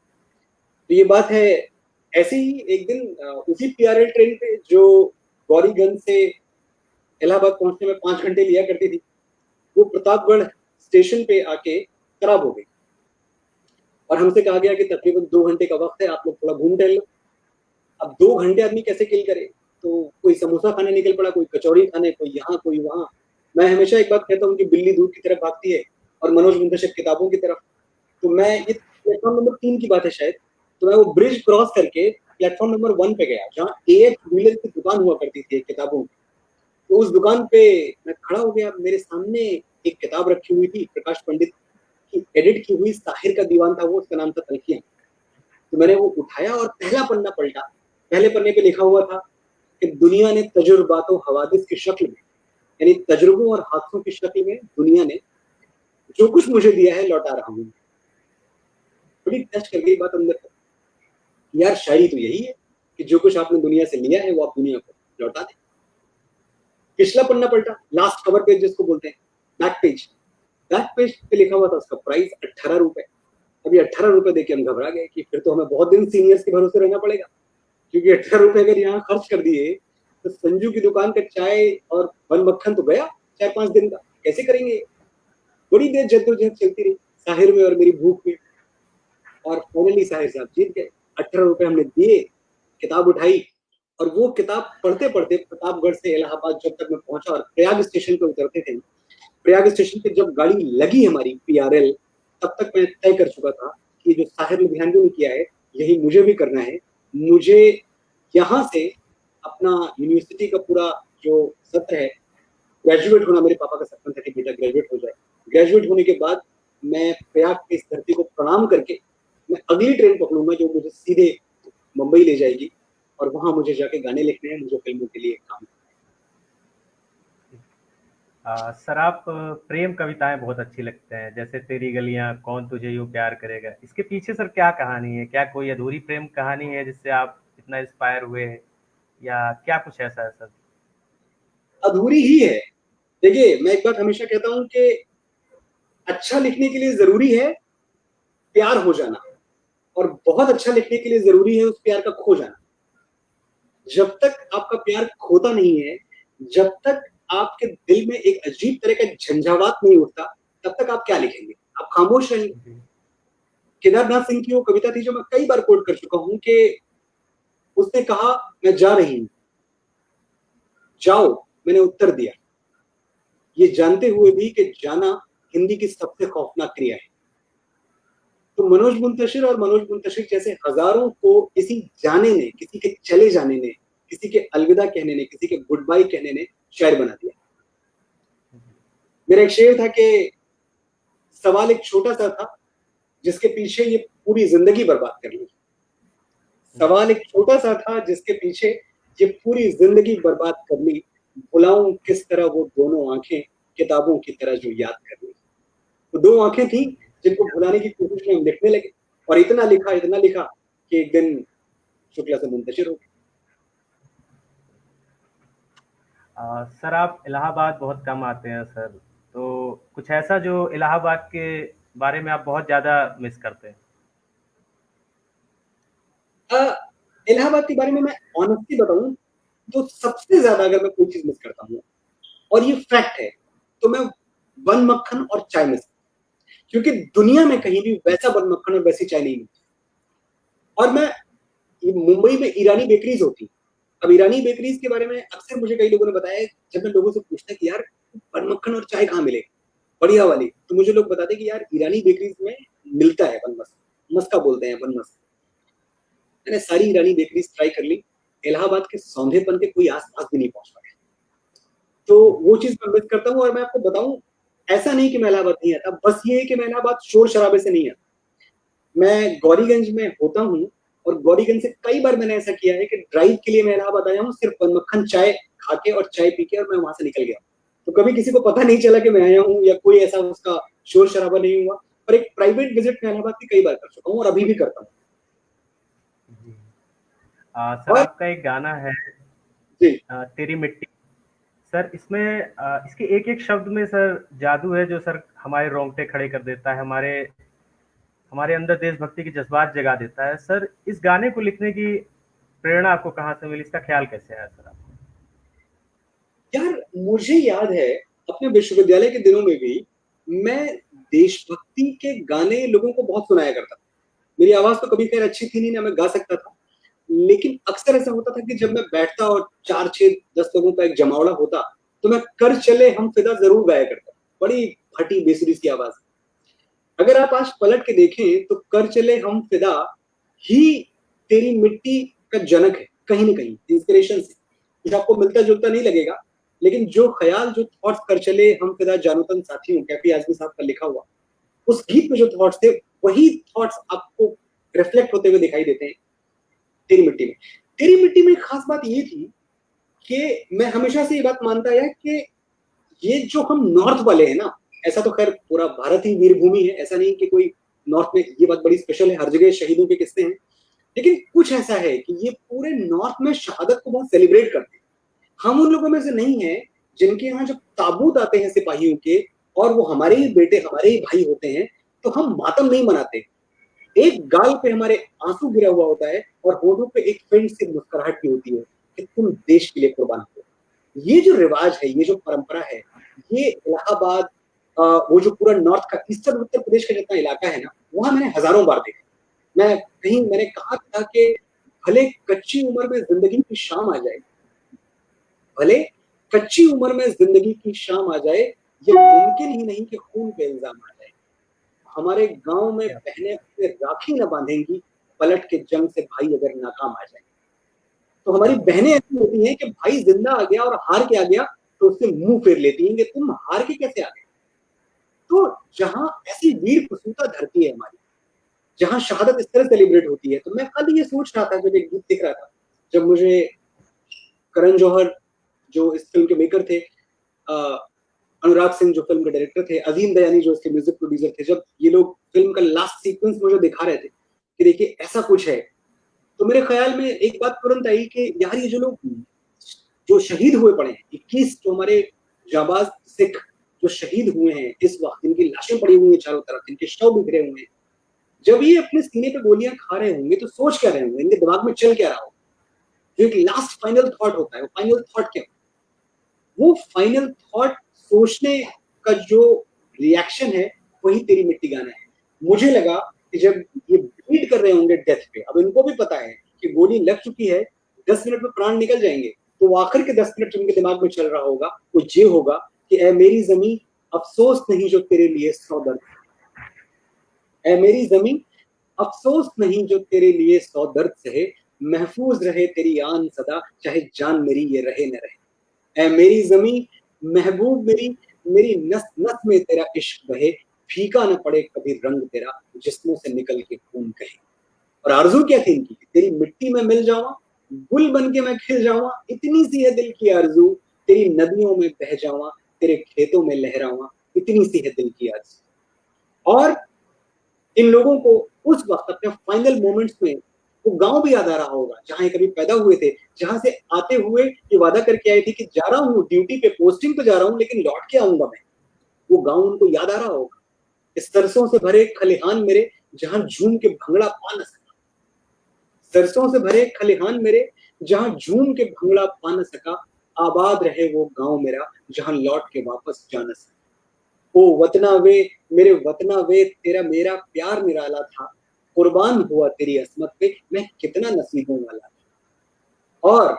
तो ये बात है। ऐसे ही एक दिन उसी पीआरएल ट्रेन पे जो गौरीगंज से इलाहाबाद पहुंचने में 5 घंटे लिया करती थी, वो प्रतापगढ़ स्टेशन पे आके खराब हो गई और हमसे कहा गया कि तकरीबन 2 घंटे का वक्त है, आप लोग थोड़ा घूम टहल लो। अब 2 घंटे आदमी कैसे किल करे? तो कोई समोसा खाने निकल पड़ा, कोई कचौड़ी खाने, कोई यहाँ कोई वहां। मैं हमेशा एक बात कहता हूँ कि बिल्ली दूध की तरफ भागती है और मनोज मुंतशिर किताबों की तरफ। तो मैं, ये प्लेटफॉर्म नंबर 3 की बात है शायद, तो मैं वो ब्रिज क्रॉस करके प्लेटफॉर्म नंबर 1 पे गया, जहाँ एएच व्हीलर की दुकान हुआ करती थी किताबों की। तो उस दुकान पे मैं खड़ा हो गया, मेरे सामने एक किताब रखी हुई थी, प्रकाश पंडित की एडिट की हुई साहिर का दीवान था वो, उसका नाम था तलखियां। तो मैंने वो उठाया और पहला पन्ना पलटा। पहले पन्ने पे लिखा हुआ था कि दुनिया ने तजुर्बातों हवादिस की शक्ल में, यानी तजुर्बों और हादसों की शक्ल में दुनिया ने जो कुछ मुझे दिया है लौटा रहा हूँ। बड़ी टच कर गई बात अंदर तक। यार शायरी तो यही है कि जो कुछ आपने दुनिया से लिया है वो आप दुनिया को लौटा दें। पिछला पन्ना पलटा, लास्ट कवर पेज जिसको बोलते हैं, बैक पेज। बैक पेज पे लिखा हुआ था उसका प्राइस 18 रुपए। अभी 18 रुपए देके हम घबरा गए कि फिर तो हमें बहुत दिन सीनियर्स के भरोसे रहना पड़ेगा, क्योंकि 18 रुपए अगर यहाँ खर्च कर दिए तो संजू की दुकान का चाय और बन मक्खन तो गया 4-5 दिन का, कैसे करेंगे? बड़ी देर जद्दोजहद चलती रही साहिर में और मेरी भूख में, और फाइनली साहिर साहब जीत गए। 18 रुपए हमने दिए, किताब उठाई, और वो किताब पढ़ते पढ़ते प्रतापगढ़ से इलाहाबाद जब तक मैं पहुंचा और प्रयाग स्टेशन पे उतरते थे, प्रयाग स्टेशन पे जब गाड़ी लगी हमारी पीआरएल, तब तक मैं तय कर चुका था कि जो साहिर लुधियानवी ने किया है यही मुझे भी करना है। मुझे यहाँ से अपना यूनिवर्सिटी का पूरा जो सत्र है, ग्रेजुएट होना मेरे पापा का सपना था कि बेटा ग्रेजुएट हो जाए। ग्रेजुएट होने के बाद मैं प्रयाग की इस धरती को प्रणाम करके मैं अगली ट्रेन पकड़ूंगा जो मुझे सीधे मुंबई ले जाएगी, और वहां मुझे जाके गाने लिखने हैं, मुझे फिल्मों के लिए काम। सर आप प्रेम कविताएं बहुत अच्छी लगते हैं, जैसे तेरी गलियां, कौन तुझे यूं प्यार करेगा। इसके पीछे सर क्या कहानी है? क्या कोई अधूरी प्रेम कहानी है जिससे आप इतना इंस्पायर हुए, या क्या कुछ ऐसा है सर? अधूरी ही है। देखिए, मैं एक बात हमेशा कहता हूं कि अच्छा लिखने के लिए जरूरी है प्यार हो जाना, और बहुत अच्छा लिखने के लिए जरूरी है उस प्यार का खो जाना। जब तक आपका प्यार खोता नहीं है, जब तक आपके दिल में एक अजीब तरह का झंझावात नहीं उठता, तब तक आप क्या लिखेंगे? आप खामोश रहेंगे। केदारनाथ सिंह की वो कविता थी जो मैं कई बार कोट कर चुका हूं कि उसने कहा, मैं जा रही हूं, जाओ, मैंने उत्तर दिया, ये जानते हुए भी कि जाना हिंदी की सबसे खौफनाक क्रिया है। तो मनोज मुंतशिर और मनोज मुंतशिर जैसे हजारों को इसी जाने ने, किसी के चले जाने ने, किसी के अलविदा कहने ने, किसी के गुड बाय कहने ने शायर बना दिया। मेरा एक शेर था कि सवाल एक छोटा सा था जिसके पीछे ये पूरी जिंदगी बर्बाद कर ली। सवाल एक छोटा सा था जिसके पीछे ये पूरी जिंदगी बर्बाद कर ली। भुलाऊं किस तरह वो दोनों आंखें, किताबों की तरह जो याद कर ली। तो 2 आंखें थी जिनको भुलाने की कोशिश में हम लिखने लगे, और इतना लिखा कि एक दिन शुक्ला से मुंतशिर हो गए। सर आप इलाहाबाद बहुत कम आते हैं सर, तो कुछ ऐसा जो इलाहाबाद के बारे में आप बहुत ज़्यादा मिस करते हैं? इलाहाबाद के बारे में मैं ऑनेस्टली बताऊं तो सबसे ज्यादा अगर मैं कोई चीज मिस करता हूँ, और ये फैक्ट है, तो मैं बन मक्खन और चाय मिस, क्योंकि दुनिया में कहीं भी वैसा बन मक्खन और वैसी चाय नहीं मिलती। और मैं, मुंबई में ईरानी बेकरीज होती, अब ईरानी बेकरीज के बारे में अक्सर मुझे कई लोगों ने बताया, जब मैं लोगों से पूछता कि यार बन मक्खन और चाय कहाँ मिले बढ़िया वाली, तो मुझे लोग बताते कि यार ईरानी बेकरीज में मिलता है बन मस्क, मस्का बोलते हैं बन मस्क। मैंने सारी ईरानी बेकरीज ट्राई कर ली, इलाहाबाद के सौंधेपन के कोई आसपास भी नहीं पहुंच पाया। तो वो चीज मैं मिस करता हूँ। और मैं आपको बताऊं, ऐसा नहीं कि मैं इलाहाबाद नहीं आता, बस ये है कि मैं इलाहाबाद शोर शराबे से नहीं आता। मैं गौरीगंज में होता हूँ और गौरीगंज से कई बार मैंने ऐसा किया है कि ड्राइव के लिए मैं इलाहाबाद आया हूँ सिर्फ बन मक्खन चाय खा के और चाय पी के, और मैं वहां से निकल गया। तो कभी किसी को पता नहीं चला कि मैं आया हूँ, या कोई ऐसा उसका शोर शराबा नहीं हुआ। पर एक प्राइवेट विजिट मैं इलाहाबाद की कई बार कर चुका हूँ और अभी भी करता हूँ। सर, और आपका एक गाना है जी, तेरी मिट्टी। सर, इसमें इसके एक एक शब्द में सर जादू है, जो सर हमारे रोंगटे खड़े कर देता है, हमारे हमारे अंदर देशभक्ति की जज्बात जगा देता है। सर, इस गाने को लिखने की प्रेरणा आपको कहाँ से मिली, इसका ख्याल कैसे आया सर आपको? यार मुझे याद है अपने विश्वविद्यालय के दिनों में भी मैं देशभक्ति के गाने लोगों को बहुत सुनाया करता था। मेरी आवाज तो कभी खैर अच्छी थी नहीं, ना मैं गा सकता था, लेकिन अक्सर ऐसा होता था कि जब मैं बैठता और 4 6 10 लोगों का एक जमावड़ा होता, तो मैं कर चले हम फिदा जरूर गाया करता। बड़ी फटी बेसुरी सी आवाज। अगर आप आज पलट के देखें तो कर चले हम फिदा ही तेरी मिट्टी का जनक है, कहीं ना कहीं इंस्पिरेशन से। कुछ आपको मिलता जुलता नहीं लगेगा, लेकिन जो ख्याल, जो थॉट्स कर चले हम फिदा जानतन साथियों कैफी आजमी साहब का लिखा हुआ, उस गीत में जो थॉट्स थे, वही थॉट्स आपको रिफ्लेक्ट होते हुए दिखाई देते हैं तेरी मिट्टी में। तेरी मिट्टी में खास बात ये थी कि मैं हमेशा से ये बात मानता आया कि ये जो हम नॉर्थ वाले हैं ना, ऐसा तो खैर पूरा भारत ही वीर भूमि है, ऐसा नहीं कि कोई नॉर्थ में ये बात बड़ी स्पेशल है, हर जगह शहीदों के किस्से हैं, लेकिन कुछ ऐसा है कि ये पूरे नॉर्थ में शहादत को बहुत सेलिब्रेट करते हैं। हम उन लोगों में से नहीं है जिनके यहाँ जब ताबूत आते हैं सिपाहियों के और वो हमारे ही बेटे हमारे ही भाई होते हैं, तो हम मातम नहीं मनाते। एक गाल पे हमारे आंसू गिरा हुआ होता है और होठों पे एक फेंट सी मुस्कुराहट भी होती है कि तुम देश के लिए कुर्बान हो। ये जो रिवाज है, ये जो परंपरा है, ये इलाहाबाद, वो जो पूरा नॉर्थ का ईस्टर्न उत्तर प्रदेश का जितना इलाका है ना, वहां मैंने हजारों बार देखा। मैंने कहा था कि भले कच्ची उम्र में जिंदगी की शाम आ जाए, भले कच्ची उम्र में जिंदगी की शाम आ जाए, ये मुमकिन ही नहीं कि खून पे इल्जाम आ जाए। हमारे गांव में बहनें अपने राखी न बांधेंगी, पलट के जंग से भाई अगर नाकाम आ जाए। तो हमारी बहनें ऐसी होती हैं कि भाई जिंदा आ गया और हार के आ गया तो उससे मुंह फेर लेती हैं कि तुम हार के कैसे आ गए। तो जहां ऐसी वीर प्रसूता धरती है हमारी, जहां शहादत इस तरह सेलिब्रेट होती है, तो मैं कल ये सोच रहा था जब एक गीत दिख रहा था, जब मुझे करण जौहर जो इस फिल्म के मेकर थे, अनुराग सिंह जो फिल्म के डायरेक्टर थे, अजीम दयानी जो इसके म्यूजिक प्रोड्यूसर थे, जब ये लोग फिल्म का लास्ट सीक्वेंस मुझे दिखा रहे थे कि देखिए ऐसा कुछ है, तो मेरे ख्याल में एक बात तुरंत आई कि यार ये जो लोग जो शहीद हुए पड़े हैं, 21 जो हमारे जाबाज सिख जो शहीद हुए हैं इस वक्त, इनकी लाशें पड़ी हुई हैं चारों तरफ, इनके शव बिखरे हुए हैं, जब ये अपने सीने पे गोलियां खा रहे होंगे तो सोच क्या रहे होंगे, इनके दिमाग में चल क्या रहा होगा। जो एक लास्ट फाइनल थॉट होता है, वो फाइनल थॉट क्या, वो फाइनल थॉट सोचने का जो रिएक्शन है, वही तेरी मिट्टी गाना है। मुझे लगा कि जब ये ब्लीड कर रहे होंगे डेथ पे, अब इनको भी पता है कि गोली लग चुकी है, 10 मिनट में प्राण निकल जाएंगे, तो वो आखिर के 10 मिनट जिनके दिमाग में चल रहा होगा वो ये होगा कि ऐ मेरी जमीन अफसोस नहीं जो तेरे लिए 100 दर्द, ऐ मेरी जमीन अफसोस नहीं जो तेरे लिए 100 दर्द सहे, महफूज रहे तेरी आन सदा चाहे जान मेरी ये रहे न रहे। ऐ मेरी जमीन महबूब मेरी, मेरी नस नस में तेरा इश्क बहे, फीका न पड़े कभी रंग तेरा जिस्मों से निकल के खून कहे। और आरजू क्या थी इनकी, तेरी मिट्टी में मिल जावा, गुल बन के मैं खिल जावा, इतनी सी है दिल की आरजू, तेरी नदियों में बह जावा, तेरे खेतों में लहरावा, इतनी सी है दिल की आरजू। और इन लोगों को उस वक्त अपने फाइनल मोमेंट्स में वो गांव भी याद आ रहा होगा जहां ये कभी पैदा हुए थे, जहां से आते हुए ये वादा करके आए थे कि जा रहा हूँ ड्यूटी पे, पोस्टिंग पे जा रहा हूँ, लेकिन लौट के आऊंगा मैं। वो गांव उनको याद आ रहा होगा, इस सरसों से भरे खलिहान मेरे जहां झूम के भंगड़ा पा न सका, सरसों से भरे खलिहान मेरे जहां झूम के भंगड़ा पा न सका, आबाद रहे वो गांव मेरा जहां लौट के वापस जा न सका। ओ वतना वे, मेरे वतना वे, तेरा मेरा प्यार निराला था, कुर्बान हुआ तेरी असमत पे मैं कितना नसीबों वाला था। और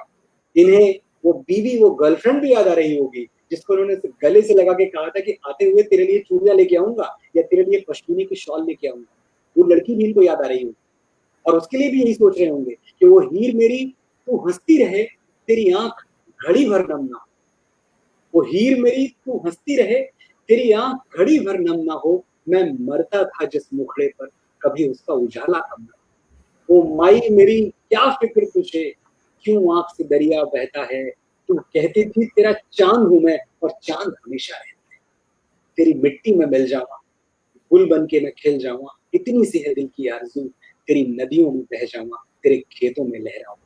इन्हें वो बीवी, वो गर्लफ्रेंड भी याद आ रही होगी जिसको उन्होंने गले से लगा के कहा था कि आते हुए तेरे लिए चूड़ियां लेके आऊंगा या तेरे लिए पश्मीने की शॉल लेके आऊंगा। वो लड़की भी इनको याद आ रही होगी और उसके लिए भी यही सोच रहे होंगे कि वो हीर मेरी तू हंसती रहे, तेरी आंख घड़ी भर नम ना हो। वो हीर मेरी तू हंसती रहे, तेरी आंख घड़ी भर नम ना हो। मैं मरता था जिस मुखड़े पर, कभी उसका उजाला कम ना हो। वो माई मेरी क्या फिक्र तुझे, क्यों आंख से दरिया बहता है। तू कहती थी तेरा चांद हूं मैं और चांद हमेशा रहता है। तेरी मिट्टी में मिल जाऊं, गुल बन के मैं खिल जाऊं, इतनी सी है दिल की आरज़ू। तेरी नदियों में बह जाऊं, तेरे खेतों में लहराऊं,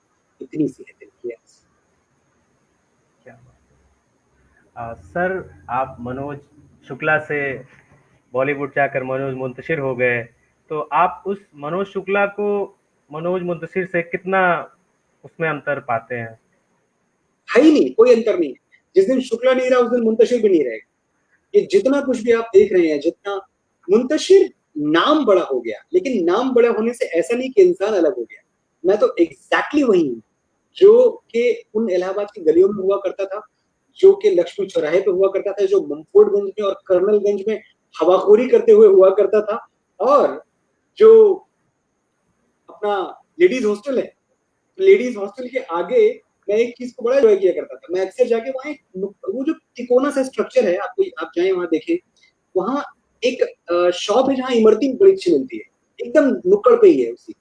इतनी सी है दिल की आरज़ू। क्या सर, आप मनोज शुक्ला से बॉलीवुड जाकर मनोज मुंतशिर हो गए, तो आप उस मनोज शुक्ला को मनोज मुंतशिर से कितना उसमें अंतर पाते हैं? है ही नहीं, कोई अंतर नहीं। जिस दिन शुक्ला नहीं रहा उस दिन मुंतशिर भी नहीं रहेगा। ये जितना कुछ भी आप देख रहे हैं, जितना मुंतशिर नाम बड़ा हो गया, लेकिन नाम बड़ा होने से ऐसा नहीं कि इंसान अलग हो गया। मैं तो एग्जैक्टली वही हूँ जो कि उन इलाहाबाद की गलियों में हुआ करता था, जो कि लक्ष्मी चौराहे पे हुआ करता था, जो ममफोर्डगंज में और कर्नलगंज में हवाखोरी करते हुए हुआ करता था, और जो अपना लेडीज हॉस्टल है, लेडीज हॉस्टल के आगे मैं एक चीज को बड़ा एंजॉय किया करता था। मैं अक्सर जाके वहाँ वो जो तिकोना सा स्ट्रक्चर है, आप जाए वहां देखें, वहां एक शॉप है जहाँ इमरती बड़ी अच्छी मिलती है, एकदम नुक्कड़ पे ही है उसी।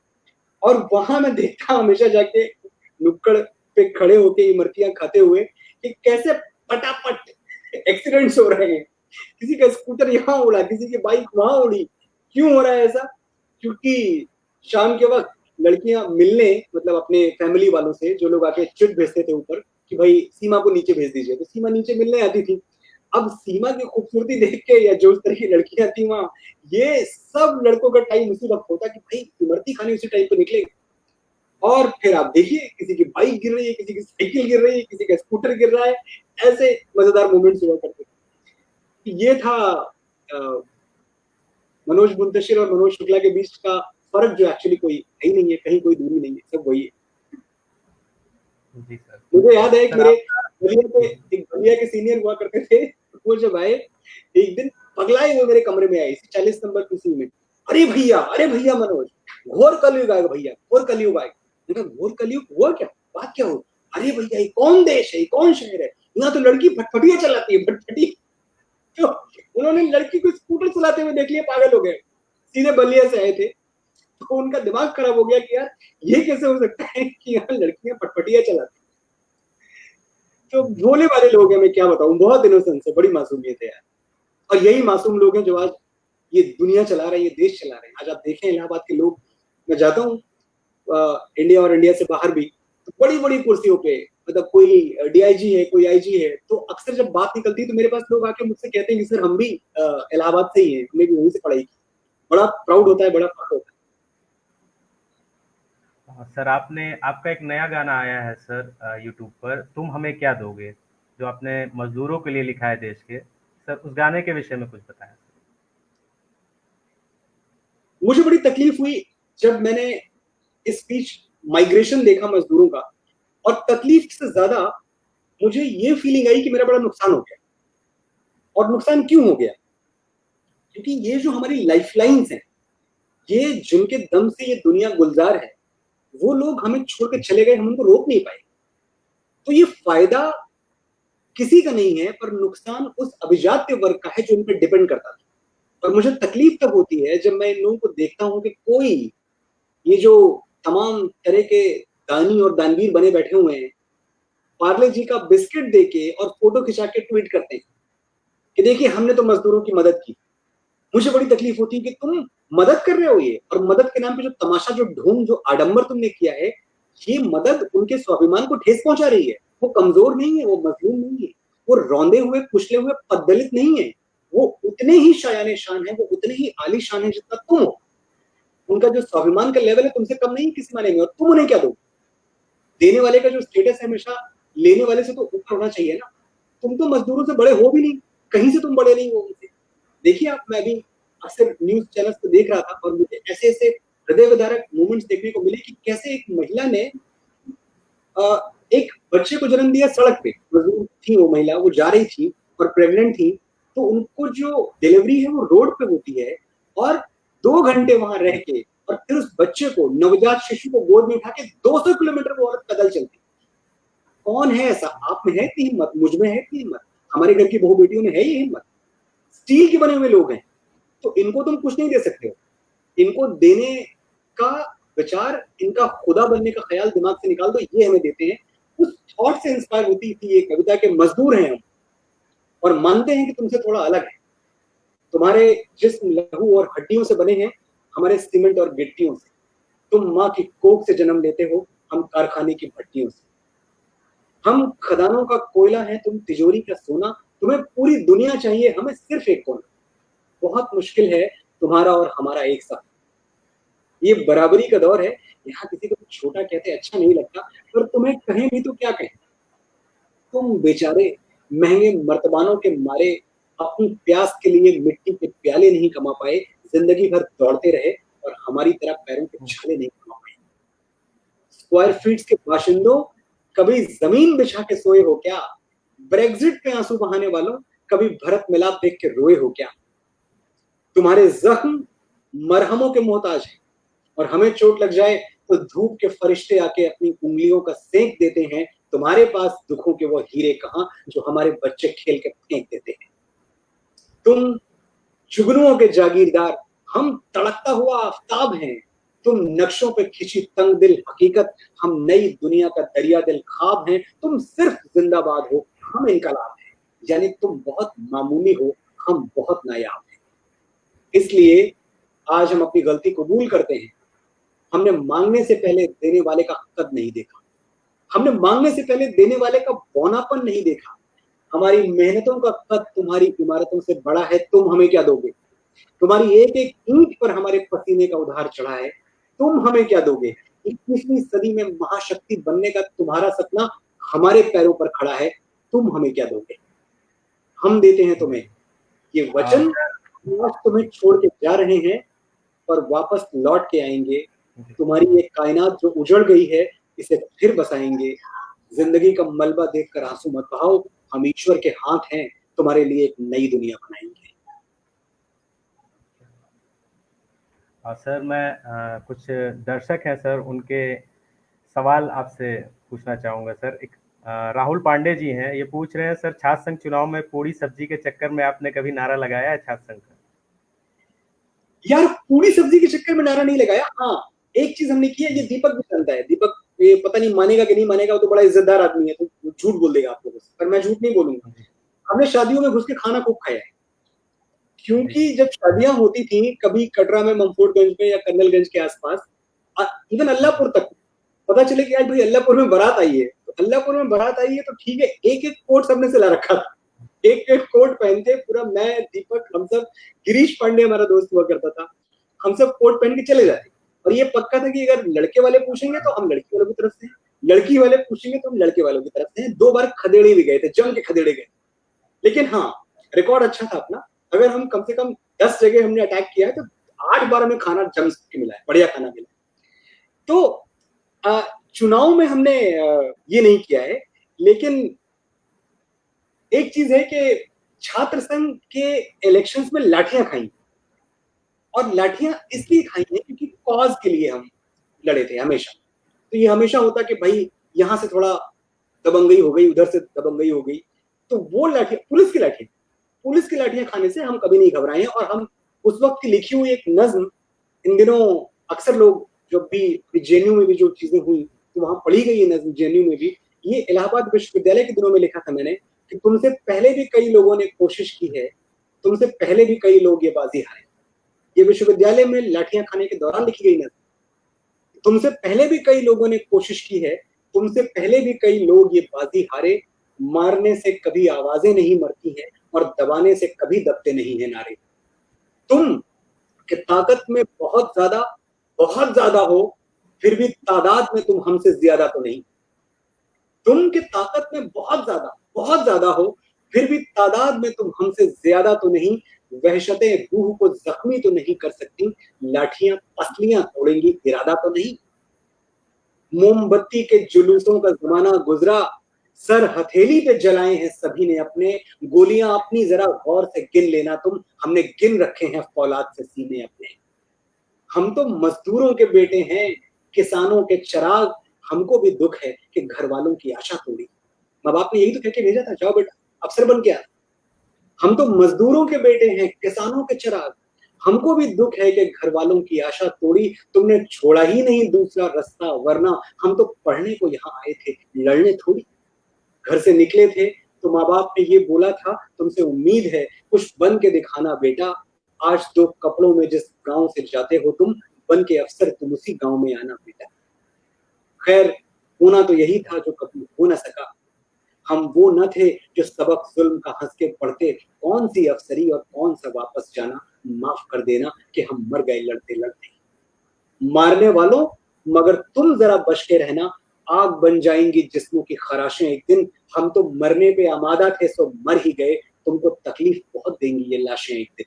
और वहां मैं देखता हमेशा जाके नुक्कड़ पे खड़े होके इमरतियां खाते हुए कि कैसे फटाफट एक्सीडेंट्स हो रहे हैं। किसी का स्कूटर यहाँ उड़ा, किसी की बाइक वहां उड़ी। क्यों हो रहा है ऐसा? क्योंकि शाम के वक्त लड़कियां मिलने, मतलब अपने फैमिली वालों से, जो लोग आके चिट भेजते थे ऊपर कि भाई सीमा को नीचे भेज दीजिए, तो सीमा नीचे मिलने आती थी। अब सीमा की खूबसूरती देख के या जो उस तरह की लड़कियां थी वहां, ये सब लड़कों का टाइम उसी वक्त होता कि भाई इमरती खाने उसी टाइम पे निकलेगा। और फिर आप देखिए किसी की बाइक गिर रही है, किसी की साइकिल गिर रही है, किसी का स्कूटर गिर रहा है। ऐसे मजेदार मोमेंट्स हुआ करते थे। ये था मनोज मुंतशिर और मनोज शुक्ला के बीच का फर्क, जो एक्चुअली कोई है ही नहीं है, कहीं कोई दूरी नहीं है, सब वही है। जी सर। मुझे याद है एक सर मेरे आपका बलिया पे जी, एक बलिया के सीनियर हुआ करते थे। वो जब आए एक दिन, पगलाए हुए मेरे कमरे में आए 40 नंबर पीसी में। अरे भैया मनोज, घोर कलयुग आएगा भैया, घोर कलयुग आएगा। मैंने कहा घोर कलयुग हुआ क्या, बात क्या हो? अरे भैया ये कौन देश है, ये कौन शहर है, यहाँ तो लड़की फटफटिया चलाती है, फटफटी। तो उन्होंने लड़की को स्कूटर चलाते हुए देख लिया, पागल हो गए। सीधे बलिया से आए थे, तो उनका दिमाग खराब हो गया कि यार ये कैसे हो सकता है कि यहाँ लड़कियां फटफटिया चलाती। तो जी भोले वाले लोग हैं, मैं क्या बताऊं, बहुत इनोसेंस है, बड़ी मासूमियत है यार। और यही मासूम लोग हैं जो आज ये दुनिया चला रहे हैं, ये देश चला रहे हैं। आज आप देखें इलाहाबाद के लोग, मैं जाता हूँ इंडिया और इंडिया से बाहर भी, तो बड़ी बड़ी कुर्सियों पे, मतलब कोई डीआईजी है, कोई आईजी है, तो अक्सर जब बात निकलती है तो मेरे पास लोग आके मुझसे कहते हैं कि सर हम भी इलाहाबाद से ही हैं, हमने भी वहीं से पढ़ाई की। बड़ा प्राउड होता है, बड़ा फख्र होता सर, आपने आपका एक नया गाना आया है सर यूट्यूब पर, तुम हमें क्या दोगे, जो आपने मजदूरों के लिए लिखा है देश के। सर उस गाने के विषय में कुछ बताएं। है। मुझे बड़ी तकलीफ हुई जब मैंने इस बीच माइग्रेशन देखा मजदूरों का, और तकलीफ से ज्यादा मुझे ये फीलिंग आई कि मेरा बड़ा नुकसान हो गया। और नुकसान क्यों हो गया? क्योंकि ये जो हमारी लाइफलाइंस हैं, ये जिनके दम से ये दुनिया गुलजार है, वो लोग हमें छोड़ के चले गए, हम उनको रोक नहीं पाए। तो ये फायदा किसी का नहीं है, पर नुकसान उस अभिजात्य वर्ग का है जो इन पर डिपेंड करता था। और मुझे तकलीफ तब होती है जब मैं इन लोगों को देखता हूं कि कोई, ये जो तमाम तरह के दानी और दानवीर बने बैठे हुए हैं, पार्ले जी का बिस्किट देके और फोटो खिंचा के ट्वीट करते हैं कि देखिए हमने तो मजदूरों की मदद की। मुझे बड़ी तकलीफ होती है कि तुम मदद कर रहे हो ये, और मदद के नाम पे जो तमाशा, जो ढोंग, जो आडंबर तुमने किया है, ये मदद उनके स्वाभिमान को ठेस पहुंचा रही है। वो कमजोर नहीं है, वो मजलूम नहीं है, वो रौंदे हुए कुचले हुए पददलित नहीं है। वो उतने ही शायाने शान है, वो उतने ही आलीशान है जितना तुम हो। उनका जो स्वाभिमान का लेवल है तुमसे कम नहीं किसी माने में, और तुम उन्हें क्या दो? देने वाले का जो स्टेटस है हमेशा लेने वाले से तो ऊपर होना चाहिए ना। तुम तो मजदूरों से बड़े हो भी नहीं, कहीं से तुम बड़े नहीं हो उनसे। देखिए आप, मैं भी अक्सर न्यूज चैनल्स पे देख रहा था और मुझे ऐसे ऐसे हृदय विदारक मोमेंट्स देखने को मिले कि कैसे एक महिला ने एक बच्चे को जन्म दिया सड़क पे, मजदूर थी वो महिला, वो जा रही थी और प्रेग्नेंट थी, तो उनको जो डिलीवरी है वो रोड पे होती है और 2 घंटे वहां रह के और फिर उस बच्चे को, नवजात शिशु को गोद में उठा के 200 किलोमीटर वो औरत पैदल चलती। कौन है ऐसा? आप में है इतनी हिम्मत, मुझ में है इतनी हिम्मत, हमारे घर की बहू बेटियों में है ये हिम्मत? स्टील के बने हुए लोग हैं, तो इनको तुम कुछ नहीं दे सकते हो। इनको देने का विचार, इनका खुदा बनने का ख्याल दिमाग से निकाल दो, ये हमें देते हैं। उस थॉट से इंस्पायर होती थी ये कविता के मजदूर हैं हम और मानते हैं कि तुमसे थोड़ा अलग है। तुम्हारे जिस्म लहू और हड्डियों से बने हैं, हमारे सीमेंट और गिट्टियों से। तुम माँ की कोख से जन्म लेते हो, हम कारखाने की भट्टियों से। हम खदानों का कोयला है, तुम तिजोरी का सोना। तुम्हें पूरी दुनिया चाहिए, हमें सिर्फ एक कोना। बहुत मुश्किल है तुम्हारा और हमारा एक साथ। ये बराबरी का दौर है, यहाँ किसी को छोटा कहते अच्छा नहीं लगता, पर तुम्हें कहें भी तो क्या कहें। तुम बेचारे महंगे मर्तबानों के मारे अपनी प्यास के लिए मिट्टी के प्याले नहीं कमा पाए, जिंदगी भर दौड़ते रहे और हमारी तरह पैरों के छाले नहीं कमा पाए। स्क्वायर फीट्स के बाशिंदों, कभी जमीन बिछा के सोए हो क्या? ब्रेग्जिट पे आंसू बहाने वालों, कभी भरत मिलाप देख के रोए हो क्या? तुम्हारे जख्म मरहमों के मोहताज हैं और हमें चोट लग जाए तो धूप के फरिश्ते आके अपनी उंगलियों का सेंक देते हैं। तुम्हारे पास दुखों के वो हीरे कहां जो हमारे बच्चे खेल के फेंक देते हैं। तुम जुगनुओं के जागीरदार, हम तड़कता हुआ आफताब हैं। तुम नक्शों पे खिंची तंग दिल हकीकत, हम नई दुनिया का दरिया दिल ख्वाब हैं। तुम सिर्फ जिंदाबाद हो, हम इनकलाब हैं। यानी तुम बहुत मामूली हो, हम बहुत नायाब हैं। इसलिए आज हम अपनी गलती कबूल करते हैं। हमने मांगने से पहले देने वाले का कद नहीं देखा, हमने मांगने से पहले देने वाले का बौनापन नहीं देखा। हमारी मेहनतों का कद तुम्हारी इमारतों से बड़ा है, तुम हमें क्या दोगे? तुम्हारी एक एक ईंट पर हमारे पसीने का उधार चढ़ा है, तुम हमें क्या दोगे? 21वीं सदी में महाशक्ति बनने का तुम्हारा सपना हमारे पैरों पर खड़ा है, तुम हमें क्या दोगे? हम देते हैं तुम्हें ये वचन, आज तुम्हें छोड़ के जा रहे हैं और वापस लौट के आएंगे। तुम्हारी ये कायनात जो उजड़ गई है, इसे फिर बसाएंगे। जिंदगी का मलबा देखकर आंसू मत बहाओ, हम ईश्वर के हाथ हैं, तुम्हारे लिए एक नई दुनिया बनाएंगे। सर मैं कुछ दर्शक हैं सर, उनके सवाल आपसे पूछना चाहूँगा सर। एक राहुल पांडे जी हैं, ये पूछ रहे हैं सर, छात्र संघ चुनाव में पूरी सब्जी के चक्कर में आपने कभी नारा लगाया है छात्र संघ का? यार पूरी सब्जी के चक्कर में नारा नहीं लगाया। हाँ, एक चीज हमने की है, ये दीपक भी जानता है। दीपक ये पता नहीं मानेगा कि नहीं मानेगा, वो तो बड़ा इज्जतदार आदमी है, तो झूठ बोल देगा आप लोगों से, पर मैं झूठ नहीं बोलूंगा। हमने शादियों में घुस के खाना खूब खाया है, क्योंकि जब शादियां होती थी कभी कटरा में, मंफोटगंज में या कर्नलगंज के आसपास, इवन अल्लाहपुर तक, पता चले कि आज भाई अल्लाहपुर में बारात आई है, तो अल्लाहपुर में बारात आई है तो ठीक है, एक एक कोट सबने से ला रखा था, एक एक कोट पहनते पूरा, मैं, दीपक, हम सब, गिरीश पांडे हमारा दोस्त हुआ करता था, हम सब कोट पहन के चले जाते। और ये पक्का था कि अगर लड़के वाले पूछेंगे तो हम लड़की वालों की तरफ से, लड़की वाले पूछेंगे तो हम लड़के वालों की तरफ से। 2 बार खदेड़े भी गए थे, जम के खदेड़े गए, लेकिन हाँ रिकॉर्ड अच्छा था अपना। अगर हम कम से कम 10 जगह हमने अटैक किया है तो 8 बार हमें खाना जम के मिला है, बढ़िया खाना मिला है। तो चुनाव में हमने ये नहीं किया है, लेकिन एक चीज है कि छात्र संघ के इलेक्शंस में लाठियां खाई, और लाठियां इसलिए खाई हैं क्योंकि कॉज के लिए हम लड़े थे हमेशा। तो ये हमेशा होता कि भाई यहाँ से थोड़ा दबंगई हो गई, उधर से दबंगई हो गई, तो वो लाठियां, पुलिस की लाठियां खाने से हम कभी नहीं घबराए हैं। और हम उस वक्त की लिखी हुई एक नज्म, इन दिनों अक्सर लोग जब भी जेएनयू में भी जो चीजें हुई तो वहां पढ़ी गई है नज्म, जेएनयू में भी। ये इलाहाबाद विश्वविद्यालय के दिनों में लिखा था मैंने कि तुमसे पहले भी कई लोगों ने कोशिश की है, तुमसे पहले भी कई लोग ये बाजी हारे। ये विश्वविद्यालय में लाठियां खाने के दौरान लिखी गई नज्म। तुमसे पहले भी कई लोगों ने कोशिश की है, तुमसे पहले भी कई लोग ये बाजी हारे। मारने से कभी आवाजें नहीं मरती हैं और दबाने से कभी दबते नहीं है नारे। तुम कि ताकत में बहुत ज्यादा हो, फिर भी तादाद में तुम हमसे ज्यादा तो नहीं। तुम कि ताकत में बहुत ज्यादा हो, फिर भी तादाद में तुम हमसे ज्यादा तो नहीं। वहशतें रूह को जख्मी तो नहीं कर सकती, लाठियां पसलियां तोड़ेंगी इरादा तो नहीं। मोमबत्ती के जुलूसों का जमाना गुजरा, सर हथेली पे जलाए हैं सभी ने अपने, गोलियां अपनी जरा गौर से गिन लेना तुम, हमने गिन रखे हैं फौलाद से सीने अपने। हम तो मजदूरों के बेटे हैं, किसानों के चिराग, हमको भी दुख है कि घर वालों की आशा तोड़ी। माँ बाप ने यही तो कह के भेजा था, जाओ बेटा अफसर बन के आ। हम तो मजदूरों के बेटे हैं, किसानों के चिराग, हमको भी दुख है कि घर वालों की आशा तोड़ी, तुमने छोड़ा ही नहीं दूसरा रास्ता, वरना हम तो पढ़ने को यहाँ आए थे, लड़ने थोड़ी। घर से निकले थे तो माँ बाप ने ये बोला था, तुमसे उम्मीद है कुछ बन के दिखाना बेटा, आज दो कपड़ों में जिस गांव से जाते हो तुम, बन के अफसर तुम उसी गांव में आना बेटा। खैर होना तो यही था जो कभी हो न सका, हम वो न थे जो सबक जुल्म का हंस के पढ़ते, कौन सी अफसरी और कौन सा वापस जाना, माफ कर देना कि हम मर गए लड़ते लड़ते। मारने वालों मगर तुम जरा बच के रहना, आग बन जाएंगी जिस्मों की खराशें एक दिन, हम तो मरने पे आमादा थे सो मर ही गए, तुमको तकलीफ बहुत देंगी ये लाशें एक दिन।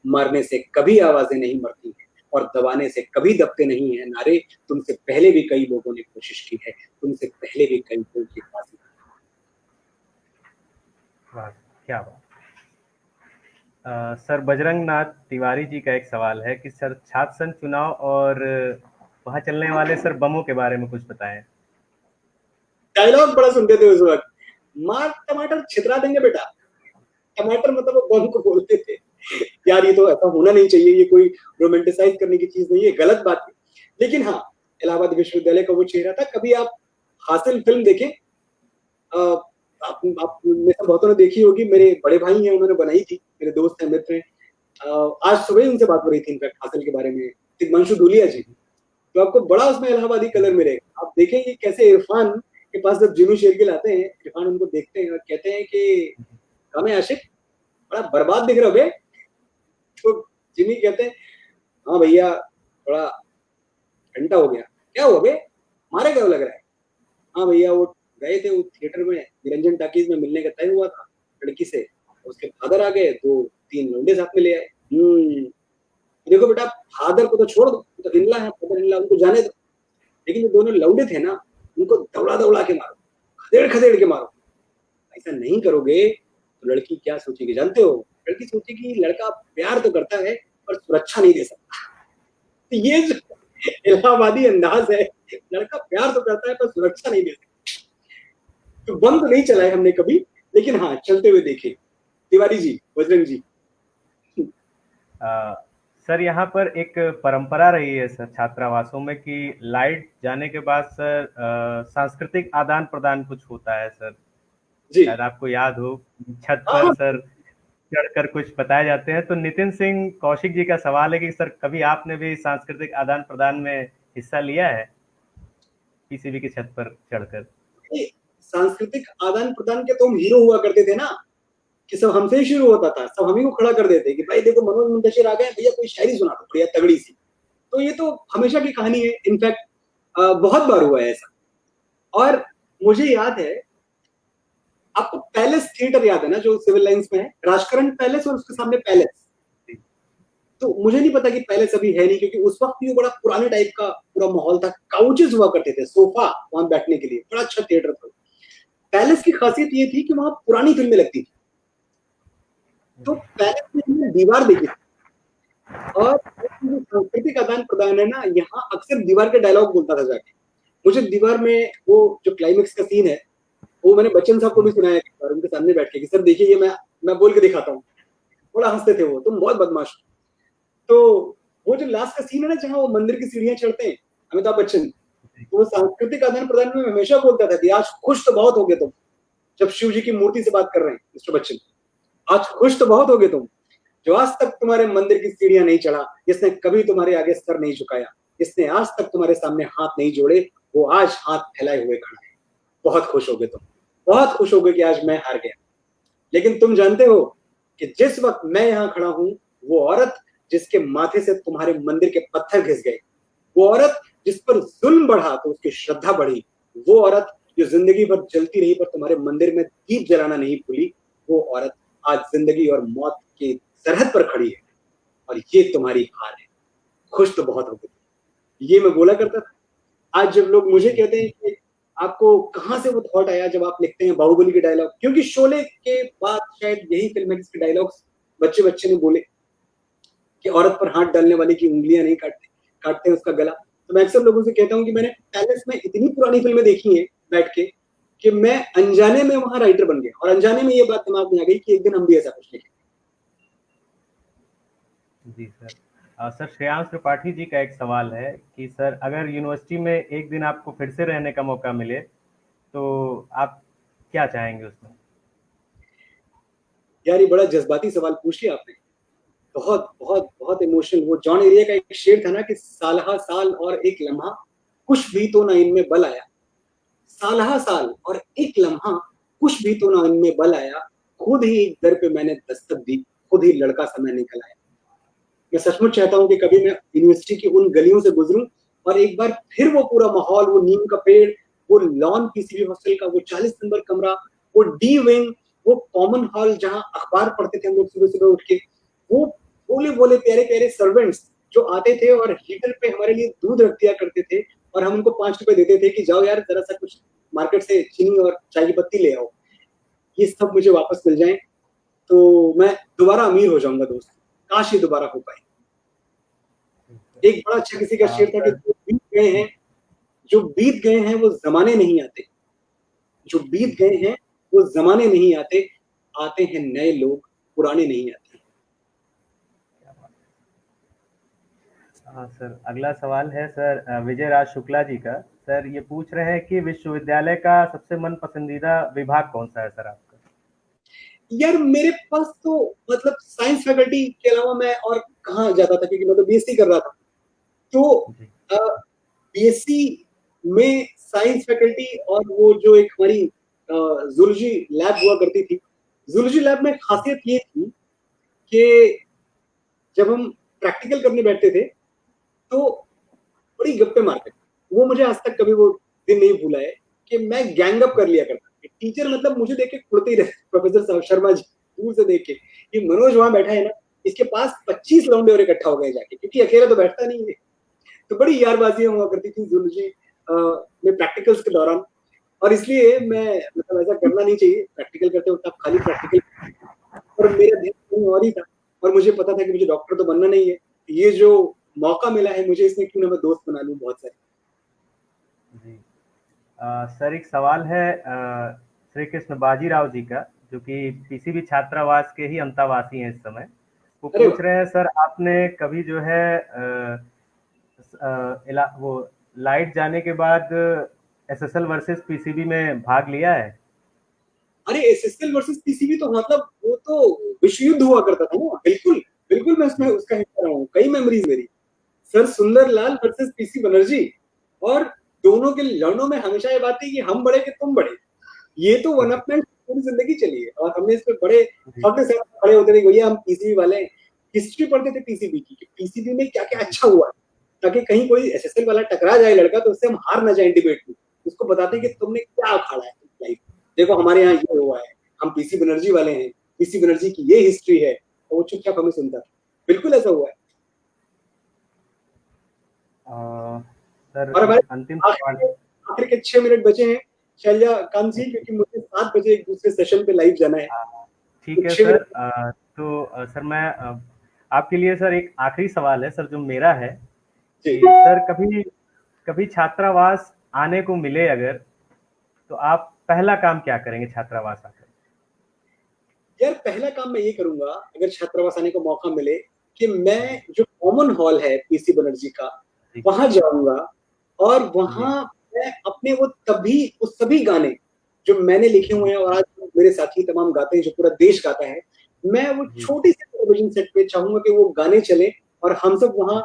मरने से कभी आवाजें नहीं मरती हैं और दबाने से कभी दबते नहीं है नारे, तुमसे पहले भी कई लोगों ने कोशिश की है, तुमसे पहले भी कई लोगों की फांसी। वाह, क्या बात। सर बजरंग नाथ तिवारी जी का एक सवाल है कि सर छात्र संघ चुनाव और वहां चलने वाले सर बमों के बारे में कुछ बताएं। डायलॉग बड़ा सुनते थे उस वक्त, मार टमाटर छितरा देंगे बेटा, टमाटर मतलब वो बम को बोलते थे। यार ये तो ऐसा होना नहीं चाहिए, ये कोई रोमांटिसाइज करने की चीज नहीं है, गलत बात है। लेकिन हाँ, इलाहाबाद विश्वविद्यालय का वो चेहरा था। कभी आप हासिल फिल्म देखें, आप में से बहुतों ने देखी होगी, मेरे बड़े भाई हैं उन्होंने बनाई थी, मेरे दोस्त हैं मित्र हैं। आज सुबह उनसे बात हो रही थी इनफैक्ट हासिल के बारे में, तिग्मांशु धूलिया जी। तो आपको बड़ा उसमें इलाहाबादी कलर मिलेगा। आप देखेंगे कैसे इरफान के पास जब जिमी शेरगिल आते हैं, इरफान उनको देखते हैं और कहते हैं कि कम है आशिक, बड़ा बर्बाद दिख रहा हो बे। तो जिमी कहते हैं हाँ भैया थोड़ा घंटा हो गया। क्या हुआ बे, मारे गए लग रहा है। हाँ भैया वो गए थे, वो थिएटर में निरंजन टाकीज में मिलने का तय हुआ था लड़की से, उसके फादर आ गए, दो तीन लौंडे साथ में ले आए। देखो बेटा फादर को तो छोड़ दो, तो इनला है, फादर इनला उनको जाने दो, लेकिन जो दोनों लौंडे थे ना उनको दौड़ा दौड़ा के मारो, खदेड़ खदेड़ के मारो। ऐसा नहीं करोगे तो लड़की क्या सोचेगी जानते हो? लड़की सोचेगी लड़का प्यार तो करता है पर सुरक्षा नहीं दे सकता। तो ये जो इलाहाबादी अंदाज है, लड़का प्यार तो करता है पर सुरक्षा नहीं दे सकता। तो बम तो नहीं चलाए हमने कभी, लेकिन हाँ चलते हुए देखे। तिवारी जी, बजरंग जी। सर यहाँ पर एक परंपरा रही है सर छात्रावासों में कि लाइट जाने के बाद सर सांस्कृतिक आदान प्रदान कुछ होता है सर, जी शायद आपको याद हो, छत पर हाँ, सर चढ़कर कुछ बताए जाते हैं। तो नितिन सिंह कौशिक जी का सवाल है कि सर कभी आपने भी सांस्कृतिक आदान प्रदान में हिस्सा लिया है किसी भी की छत पर चढ़कर? सांस्कृतिक आदान प्रदान के तो हम हीरो हुआ करते थे ना, कि सब हमसे ही शुरू होता था, सब हम ही को खड़ा कर देते कि भाई देखो मनोज मुंतशिर आ गए भैया, कोई शायरी सुना दो बढ़िया तगड़ी सी। तो ये तो हमेशा की कहानी है, इनफैक्ट बहुत बार हुआ है ऐसा। और मुझे याद है, आपको पैलेस थिएटर याद है ना जो सिविल लाइंस में है, राजकरण पैलेस और उसके सामने पैलेस। तो मुझे नहीं पता कि पैलेस अभी है नहीं, क्योंकि उस वक्त भी वो बड़ा पुराने टाइप का पूरा माहौल था, काउचेस हुआ करते थे, सोफा वहां बैठने के लिए, बड़ा अच्छा थिएटर था। पैलेस की खासियत ये थी कि वहां पुरानी फिल्में लगती थी। तो पैलेस में हमने दीवार देखी थी, और सांस्कृतिक आदान प्रदान है ना, यहाँ अक्सर दीवार के डायलॉग बोलता था जाके। मुझे दीवार में वो जो क्लाइमेक्स का सीन है, वो मैंने बच्चन साहब को भी सुनाया एक बार उनके सामने बैठ के कि सर देखिए ये मैं बोल के दिखाता हूँ। बड़ा हंसते थे वो, तुम बहुत बदमाश। तो वो जो लास्ट का सीन है ना जहाँ वो मंदिर की सीढ़ियां चढ़ते हैं, अमिताभ बच्चन, तो वो सांस्कृतिक आदान प्रदान में हमेशा बोलता था कि आज खुश तो बहुत हो गए तुम, जब शिव जी की मूर्ति से बात कर रहे हैं मिस्टर बच्चन, आज खुश तो बहुत हो गए तुम, जो आज तक तुम्हारे मंदिर की सीढ़ियां नहीं चढ़ा, जिसने कभी तुम्हारे आगे सर नहीं झुकाया, जिसने आज तक तुम्हारे सामने हाथ नहीं जोड़े, वो आज हाथ फैलाए हुए खड़ा है। बहुत खुश हो गए तुम, बहुत खुश हो गए कि आज मैं हार गया। लेकिन तुम जानते हो कि जिस वक्त मैं यहां खड़ा हूं, वो औरत जिसके माथे से तुम्हारे मंदिर के पत्थर घिस गए, वो औरत जिस पर जुल्म बढ़ा तो उसकी श्रद्धा बढ़ी, वो औरत जो जिंदगी भर जलती रही पर तुम्हारे मंदिर में दीप जलाना नहीं भूली, वो औरत आज जिंदगी और मौत की सरहद पर खड़ी है, और ये तुम्हारी हार है। खुश तो बहुत हो गई, ये मैं बोला करता था। आज जब लोग मुझे कहते हैं कि आपको कहाँ से वो थॉट आया जब आप लिखते हैं बाहुबली के डायलॉग, क्योंकि शोले के बाद शायद यही फिल्म है जिसके डायलॉग्स बच्चे बच्चे ने बोले कि औरत पर हाथ डालने वाले की उंगलियां नहीं काटते, काटते हैं उसका गला। तो मैं अक्सर लोगों से कहता हूँ कि मैंने पैलेस में इतनी पुरानी फिल्में देखी हैं बैठ के कि मैं अनजाने में वहां राइटर बन गया, और अनजाने में ये बात दिमाग में आ गई कि एक दिन हम भी ऐसा कुछ लिखेंगे। जी सर। सर श्रेयांश त्रिपाठी जी का एक सवाल है कि सर अगर यूनिवर्सिटी में एक दिन आपको फिर से रहने का मौका मिले तो आप क्या चाहेंगे उसमें? यार ये बड़ा जज्बाती सवाल पूछ लिया आपने, बहुत बहुत बहुत इमोशनल। वो जॉन एरिया का एक शेर था ना कि सालहा साल और एक लम्हा, कुछ भी तो ना इनमें बल आया। सालहा साल और एक लम्हा, कुछ भी तो ना इनमें बल आया, खुद ही एक दर पे मैंने दस्तक दी, खुद ही लड़का सा मैं निकल आया। मैं सचमुच चाहता हूँ कि कभी मैं यूनिवर्सिटी की उन गलियों से गुजरूं और एक बार फिर वो पूरा माहौल, वो नीम का पेड़, वो लॉन पीसीबी हॉस्टल का वो 40 नंबर कमरा, वो डी विंग, वो कॉमन हॉल जहां अखबार पढ़ते थे हम लोग सुबह सुबह उठ के, वो बोले बोले प्यारे प्यारे सर्वेंट्स जो आते थे और हीटर पे हमारे लिए दूध रख दिया करते थे, और हम उनको 5 रुपए देते थे कि जाओ यार जरा सा कुछ मार्केट से चीनी और चाय की पत्ती ले आओ। ये सब मुझे वापस मिल जाए तो मैं दोबारा अमीर हो जाऊंगा दोस्त, काश ये दोबारा हो पाए। एक बड़ा अच्छा किसी का शेर था कि जो बीत गए हैं, जो बीत गए हैं वो जमाने नहीं आते, जो बीत गए हैं वो जमाने नहीं आते, आते हैं नए लोग, पुराने नहीं आते। हाँ सर, अगला सवाल है सर विजय राज शुक्ला जी का। सर ये पूछ रहे हैं कि विश्वविद्यालय का सबसे मन पसंदीदा विभाग कौन सा है सर आपका? यार मेरे पास तो मतलब साइंस फैकल्टी के अलावा मैं और कहाँ जाता था, क्योंकि मैं तो बीएससी कर रहा था। तो बीएससी में साइंस फैकल्टी और वो जो एक हमारी जूलॉजी लैब हुआ करती थी, जूलॉजी लैब में खासियत ये थी कि जब हम प्रैक्टिकल करने बैठते थे तो बड़ी गप्पे मारते थे। वो मुझे आज तक कभी वो दिन नहीं भूला है कि मैं गैंग अप कर लिया करता। टीचर मतलब मुझे देख के खुड़ते ही रहते, प्रोफेसर शर्मा जी दूर से देख के, ये मनोज वहां बैठा है ना, इसके पास 25 लौंडे और इकट्ठा हो गए जाके, क्योंकि अकेला तो बैठता नहीं है। तो बड़ी यारबाजियां हुआ करती थी जूलॉजी में प्रैक्टिकल्स के दौरान, और इसलिए मैं मतलब ऐसा करना नहीं चाहिए प्रैक्टिकल करते वक्त आप खाली प्रैक्टिकल, और मेरा ध्यान कहीं और ही था, और मुझे पता था कि मुझे डॉक्टर तो बनना नहीं है। ये जो मौका मिला है मुझे, इसमें क्यों ना मैं दोस्त बना लूं बहुत सारे। जी। सर एक सवाल है श्री कृष्ण बाजीराव जी का, जो कि पीसीबी छात्रावास के ही अंतावासी हैं इस समय। वो अरे पूछ रहे हैं सर आपने कभी जो है वो लाइट जाने के बाद एसएसएल वर्सेस पीसीबी में भाग लिया है? अरे एसएसएल वर्सेस पीसीबी तो मतलब वो तो विश्व युद्ध हुआ करता था ना, बिल्कुल बिल्कुल मैं उसमें उसका हिस्सा रहा हूँ, कई मेमोरीज मेरी। Sir Sundarlal versus PC Banerjee, और दोनों के लड़नों में हमेशा ये बात थी कि हम बड़े कि तुम बड़े। ये तो वन अप पूरी जिंदगी चली है, और हमने इस पे बड़े फख्र से खड़े होते थे भैया हम पीसीबी वाले हैं। हिस्ट्री पढ़ते थे पीसीबी की कि पीसीबी में क्या क्या अच्छा हुआ, ताकि कहीं कोई एसएसएल वाला टकरा जाए लड़का तो उससे हम हार ना जाए डिबेट में, उसको बताते कि तुमने क्या उखाड़ा है लाइफ, देखो हमारे यहाँ ये हुआ है, हम पीसी बनर्जी वाले हैं, पीसी बनर्जी की ये हिस्ट्री है, और वो चुपचाप हमें सुनता था। बिल्कुल ऐसा हुआ है। सर और हमारे एक अंतिम सवाल। आखिर के 6 मिनट बचे हैं शैलजा कांत जी, क्योंकि मुझे 7 बजे एक दूसरे सेशन पे लाइव जाना है। ठीक तो है 6 सर। मिनट सर मैं आपके लिए सर एक आखिरी सवाल है सर जो मेरा है जी। कि सर कभी कभी छात्रावास आने को मिले अगर, तो आप पहला काम क्या करेंगे छात्रावास आकर? यार पहला काम मैं ये करूंगा अगर छात्रावास आने का मौका मिले कि मैं जो कॉमन हॉल है पीसी बनर्जी का, वहां जाऊंगा, और वहां मैं अपने वो सभी गाने जो मैंने लिखे हुए हैं और आज मेरे साथी तमाम गाते हैं, जो पूरा देश गाता है, मैं वो छोटी सी टेलीविजन सेट पे चाहूंगा कि वो गाने चले और हम सब वहां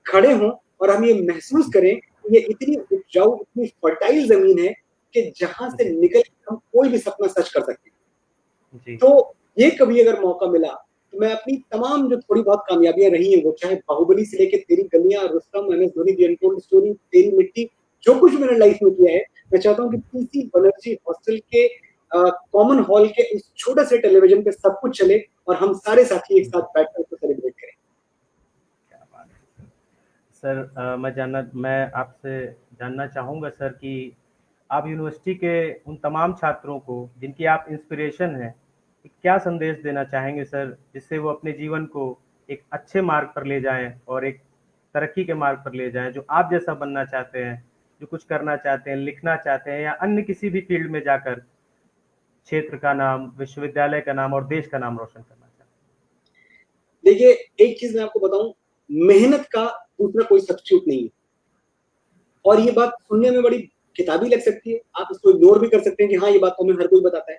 खड़े हों, और हम ये महसूस करें कि ये इतनी उपजाऊ, इतनी फर्टाइल जमीन है कि जहां से निकल हम कोई भी सपना सच कर सकते हैं। तो ये कभी अगर मौका मिला तो मैं अपनी तमाम जो थोड़ी बहुत कामयाबियां रही हैं, वो चाहे बाहुबली से लेके तेरी गलियां, Rustam, MS Dhoni, the untold story, तेरी मिट्टी, जो कुछ मैंने लाइफ में किया है, मैं चाहता हूँ कि पीसी बनर्जी हॉस्टल के कॉमन हॉल के इस छोटे से टेलीविजन पे सब कुछ चले और हम सारे साथी एक साथ बैठकर उसको सेलिब्रेट करें। सर मैं आपसे जानना चाहूँगा सर कि आप यूनिवर्सिटी के उन तमाम छात्रों को जिनकी आप इंस्पिरेशन हैं, क्या संदेश देना चाहेंगे सर, जिससे वो अपने जीवन को एक अच्छे मार्ग पर ले जाएँ और एक तरक्की के मार्ग पर ले जाएँ, जो आप जैसा बनना चाहते हैं, जो कुछ करना चाहते हैं, लिखना चाहते हैं या अन्य किसी भी फ़ील्ड में जाकर क्षेत्र का नाम, विश्वविद्यालय का नाम और देश का नाम रोशन करना चाहते हैं? देखिए, एक चीज़ मैं आपको बताऊँ, मेहनत का दूसरा कोई सब्स्टिट्यूट नहीं है। और ये बात सुनने में बड़ी किताबी लग सकती है, आप इसको इग्नोर भी कर सकते हैं कि हाँ, ये बात तो हमें हर कोई बताता है।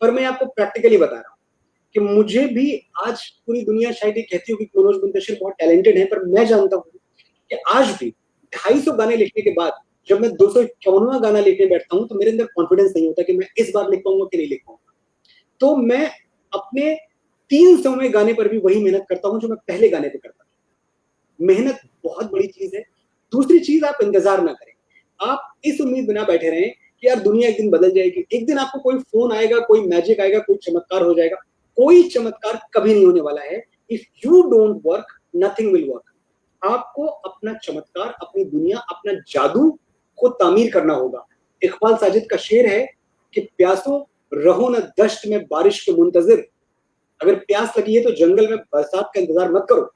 पर मैं आपको प्रैक्टिकली बता रहा हूँ कि मुझे भी आज पूरी दुनिया शायद ये कहती हो कि मनोज मुंतशिर बहुत टैलेंटेड है, पर मैं जानता हूँ कि आज भी 250 गाने लिखने के बाद जब मैं 251वां गाना लिखने बैठता हूँ, तो मेरे अंदर कॉन्फिडेंस नहीं होता कि मैं इस बार लिख पाऊँगा कि नहीं लिख पाऊँगा। तो मैं अपने 300वें गाने पर भी वही मेहनत करता हूँ जो मैं पहले गाने पे करता था। मेहनत बहुत बड़ी चीज़ है। दूसरी चीज़, आप इंतज़ार ना करें। आप इस उम्मीद में ना बैठे रहें कि यार दुनिया एक दिन बदल जाएगी। एक दिन आपको कोई फ़ोन आएगा, कोई मैजिक आएगा, कोई चमत्कार हो जाएगा। कोई चमत्कार कभी नहीं होने वाला है। If you don't work, nothing will work. आपको अपना चमत्कार, अपनी दुनिया, अपना जादू खुद तामीर करना होगा। इकबाल साजिद का शेर है कि प्यासों रहो न दश्त में बारिश के मुंतज़िर। अगर प्यास लगी है तो जंगल में बरसात का इंतजार मत करो।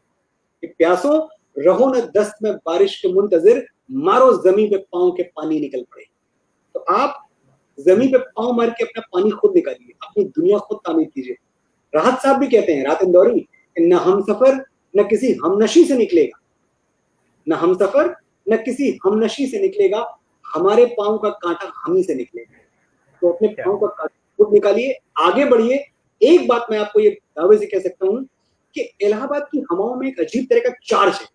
कि प्यासों रहो न दस्त में बारिश के मुंतज़िर, मारो ज़मीं पे पाँव के पानी निकल पड़े। तो आप ज़मीं पे पाँव मार के अपना पानी खुद निकालिए, अपनी दुनिया खुद तामीर कीजिए। राहत साहब भी कहते हैं, राहत इंदौरी, न हमसफ़र न किसी हमनशी से निकलेगा, न हमसफ़र न किसी हमनशी से निकलेगा, हमारे पाँव का काँटा हम ही से निकलेगा। तो अपने पाँव का काँटा खुद निकालिए, आगे बढ़िए। एक बात मैं आपको ये दावे से कह सकता हूँ कि इलाहाबाद की हवाओं में एक अजीब तरह का चार्ज है।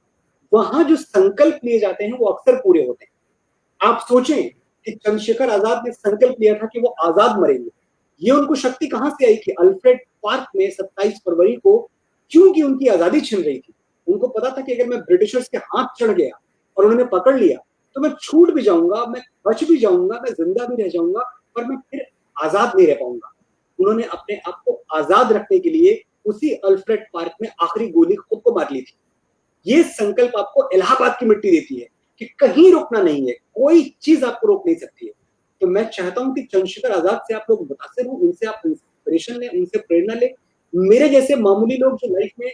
वहाँ जो संकल्प लिए जाते हैं वो अक्सर पूरे होते हैं। आप सोचें कि चंद्रशेखर आज़ाद ने संकल्प लिया था कि वो आज़ाद मरेंगे। ये उनको शक्ति कहाँ से आई कि अल्फ्रेड पार्क में 27 फरवरी को, क्योंकि उनकी आज़ादी छिन रही थी। उनको पता था कि अगर मैं ब्रिटिशर्स के हाथ चढ़ गया और उन्होंने पकड़ लिया, तो मैं छूट भी जाऊँगा, मैं बच भी जाऊँगा, मैं ज़िंदा भी रह जाऊँगा, पर मैं फिर आज़ाद नहीं रह पाऊँगा। उन्होंने अपने आप को आज़ाद रखने के लिए उसी अल्फ्रेड पार्क में आखिरी गोली खुद को मार ली थी। ये संकल्प आपको इलाहाबाद की मिट्टी देती है कि कहीं रुकना नहीं है, कोई चीज़ आपको रोक नहीं सकती है। तो मैं चाहता हूँ कि चंद्रशेखर आज़ाद से आप लोग मुतासिर हों, उनसे आप इंस्पिरेशन लें, उनसे प्रेरणा लें। मेरे जैसे मामूली लोग जो लाइफ में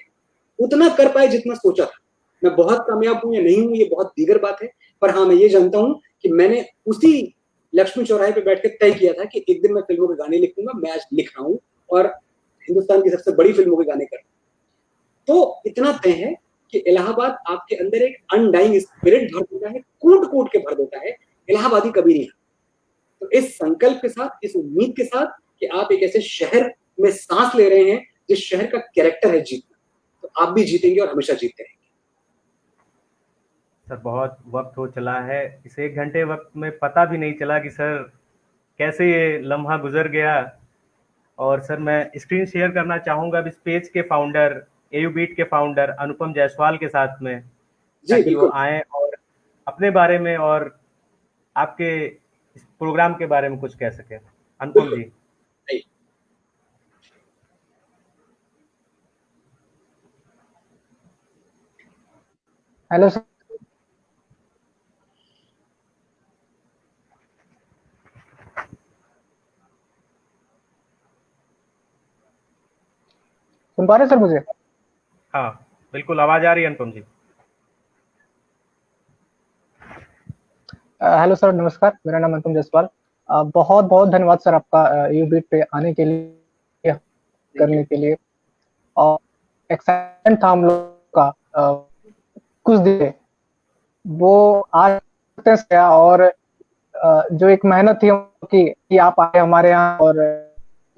उतना कर पाए जितना सोचा था। मैं बहुत कामयाब हूँ या नहीं हूँ, ये बहुत दीगर बात है। पर हाँ, मैं ये जानता हूँ कि मैंने उसी लक्ष्मी चौराहे पे बैठ के तय किया था कि एक दिन मैं फ़िल्मों के गाने लिखूँगा। मैं आज लिख रहा हूँ और हिंदुस्तान की सबसे बड़ी फ़िल्मों के गाने कर रहा हूँ। तो इतना तय है कि इलाहाबाद आपके अंदर एक अनडाइंग स्पिरिट भर देता है, कूट-कूट के भर देता है। इलाहाबादी कभी नहीं हारता। तो इस संकल्प के साथ, इस उम्मीद के साथ कि आप एक ऐसे शहर में सांस ले रहे हैं जिस शहर का कैरेक्टर है जीतना, तो आप भी जीतेंगे और हमेशा जीतते रहेंगे। सर बहुत वक्त हो चला है, इस 1 घंटे वक्त में पता भी नहीं चला कि सर कैसे ये लम्हा गुजर गया। और सर मैं स्क्रीन शेयर करना चाहूँगा अब इस पेज के फाउंडर, एयू बीट के फाउंडर अनुपम जायसवाल के साथ में, जी, ताकि वो बिल्कुल। आएँ और अपने बारे में और आपके इस प्रोग्राम के बारे में कुछ कह सकें। अनुपम बिल्कुल। जी। आइए। Hello sir. सुन पा रहे सर मुझे? हाँ, बिल्कुल आवाज़ आ रही है अनुपम जी। हेलो सर, नमस्कार। मेरा नाम अनुपम जायसवाल। बहुत बहुत धन्यवाद सर आपका एयू बीट पे आने के लिए, करने के लिए। और एक्साइटमेंट था हम लोग का कुछ दिन, वो आज गया। और जो एक मेहनत थी कि आप आए हमारे यहाँ और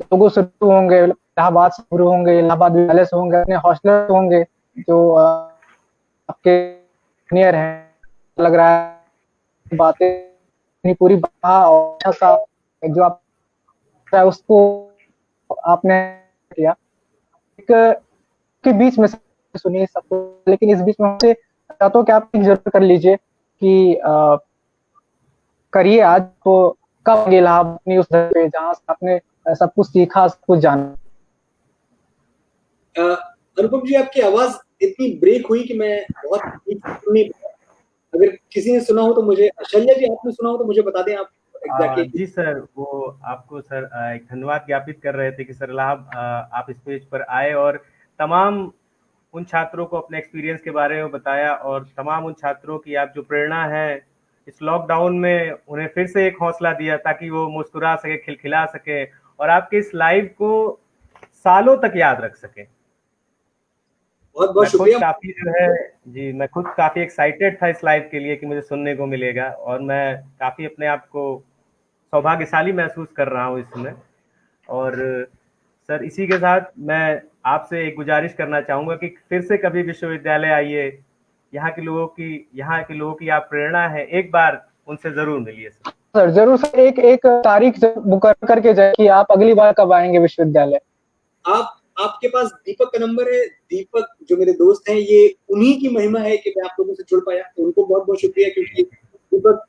लोगों से शुरू होंगे, इलाहाबाद से शुरू होंगे, इलाहाबाद विद्यालय से होंगे, अपने हॉस्टलर होंगे जो आपके सीनियर हैं। लग रहा है बातें इतनी पूरी और अच्छा सा जो आप उसको आपने किया। एक के बीच में सुनिए सबको, लेकिन इस बीच में हमसे चाहता हूँ कि आप जरूर कर लीजिए कि करिए आज तो कब इलाहाबाद अपनी उस जगह पे जहाँ से आपने सब कुछ सीखा, सब कुछ जाना। अनुपम जी, आपकी आवाज़ इतनी ब्रेक हुई कि मैं बहुत ठीक सुन नहीं पाया। अगर किसी ने सुना हो तो मुझे, शैल्या जी आपने सुना हो तो मुझे बता दें आप एग्जैक्टली। जी सर, वो आपको सर एक धन्यवाद ज्ञापित कर रहे थे कि सर लाभ आप इस पेज पर आए और तमाम उन छात्रों को अपने एक्सपीरियंस के बारे में बताया और तमाम उन छात्रों की आप जो प्रेरणा है इस लॉकडाउन में उन्हें फिर से एक हौसला दिया ताकि वो मुस्कुरा सके, खिलखिला सके और आपके इस लाइव को सालों तक याद रख सके। बहुत बहुत मैं खुद शुक्रिया। काफी जो है जी, मैं खुद काफी एक्साइटेड था इस लाइव के लिए कि मुझे सुनने को मिलेगा और मैं काफी अपने आप को सौभाग्यशाली महसूस कर रहा हूँ इस समय। और सर इसी के साथ मैं आपसे एक गुजारिश करना चाहूंगा कि फिर से कभी विश्वविद्यालय आइए, यहाँ के लोगों की आप प्रेरणा है, एक बार उनसे जरूर मिलिए सर। सर जरूर सर, एक एक तारीख मुकर्रर करके जाए कि आप अगली बार कब आएंगे विश्वविद्यालय। आपके पास दीपक का नंबर है। दीपक जो मेरे दोस्त हैं, ये उन्हीं की महिमा है कि मैं आप लोगों से जुड़ पाया, तो उनको बहुत बहुत शुक्रिया। क्योंकि दीपक,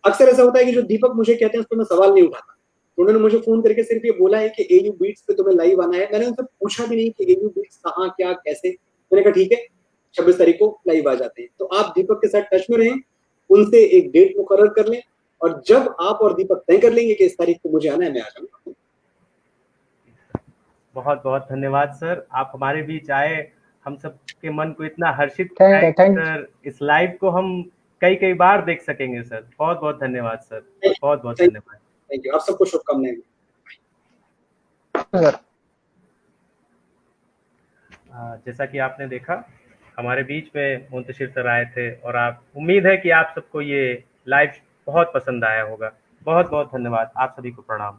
अक्सर ऐसा होता है कि जो दीपक मुझे कहते हैं उस पर मैं सवाल नहीं उठाता। उन्होंने मुझे फोन करके सिर्फ ये बोला है कि एयू बीट्स पे तुम्हें लाइव आना है। मैंने उनसे पूछा भी नहीं कि एयू बीट्स कहाँ, क्या, कैसे। मैंने कहा ठीक है 26 तारीख को लाइव आ जाते हैं। तो आप दीपक के साथ टच में रहें, उनसे एक डेट मुकर्रर कर लें और जब आप और दीपक तय कर लेंगे कि इस तारीख को मुझे आना है, मैं आ जाऊंगा। बहुत बहुत धन्यवाद सर, आप हमारे बीच आए, हम सब के मन को इतना हर्षित थैंक किया थैंक सर। इस लाइव को हम कई कई बार देख सकेंगे सर। बहुत बहुत धन्यवाद सर, बहुत बहुत धन्यवाद। थैंक यू, आप सबको शुभकामनाएं। सर। जैसा कि आपने देखा हमारे बीच में मुंतशिर सर आए थे और आप, उम्मीद है कि आप सबको ये लाइव बहुत पसंद आया होगा। बहुत बहुत धन्यवाद, आप सभी को प्रणाम।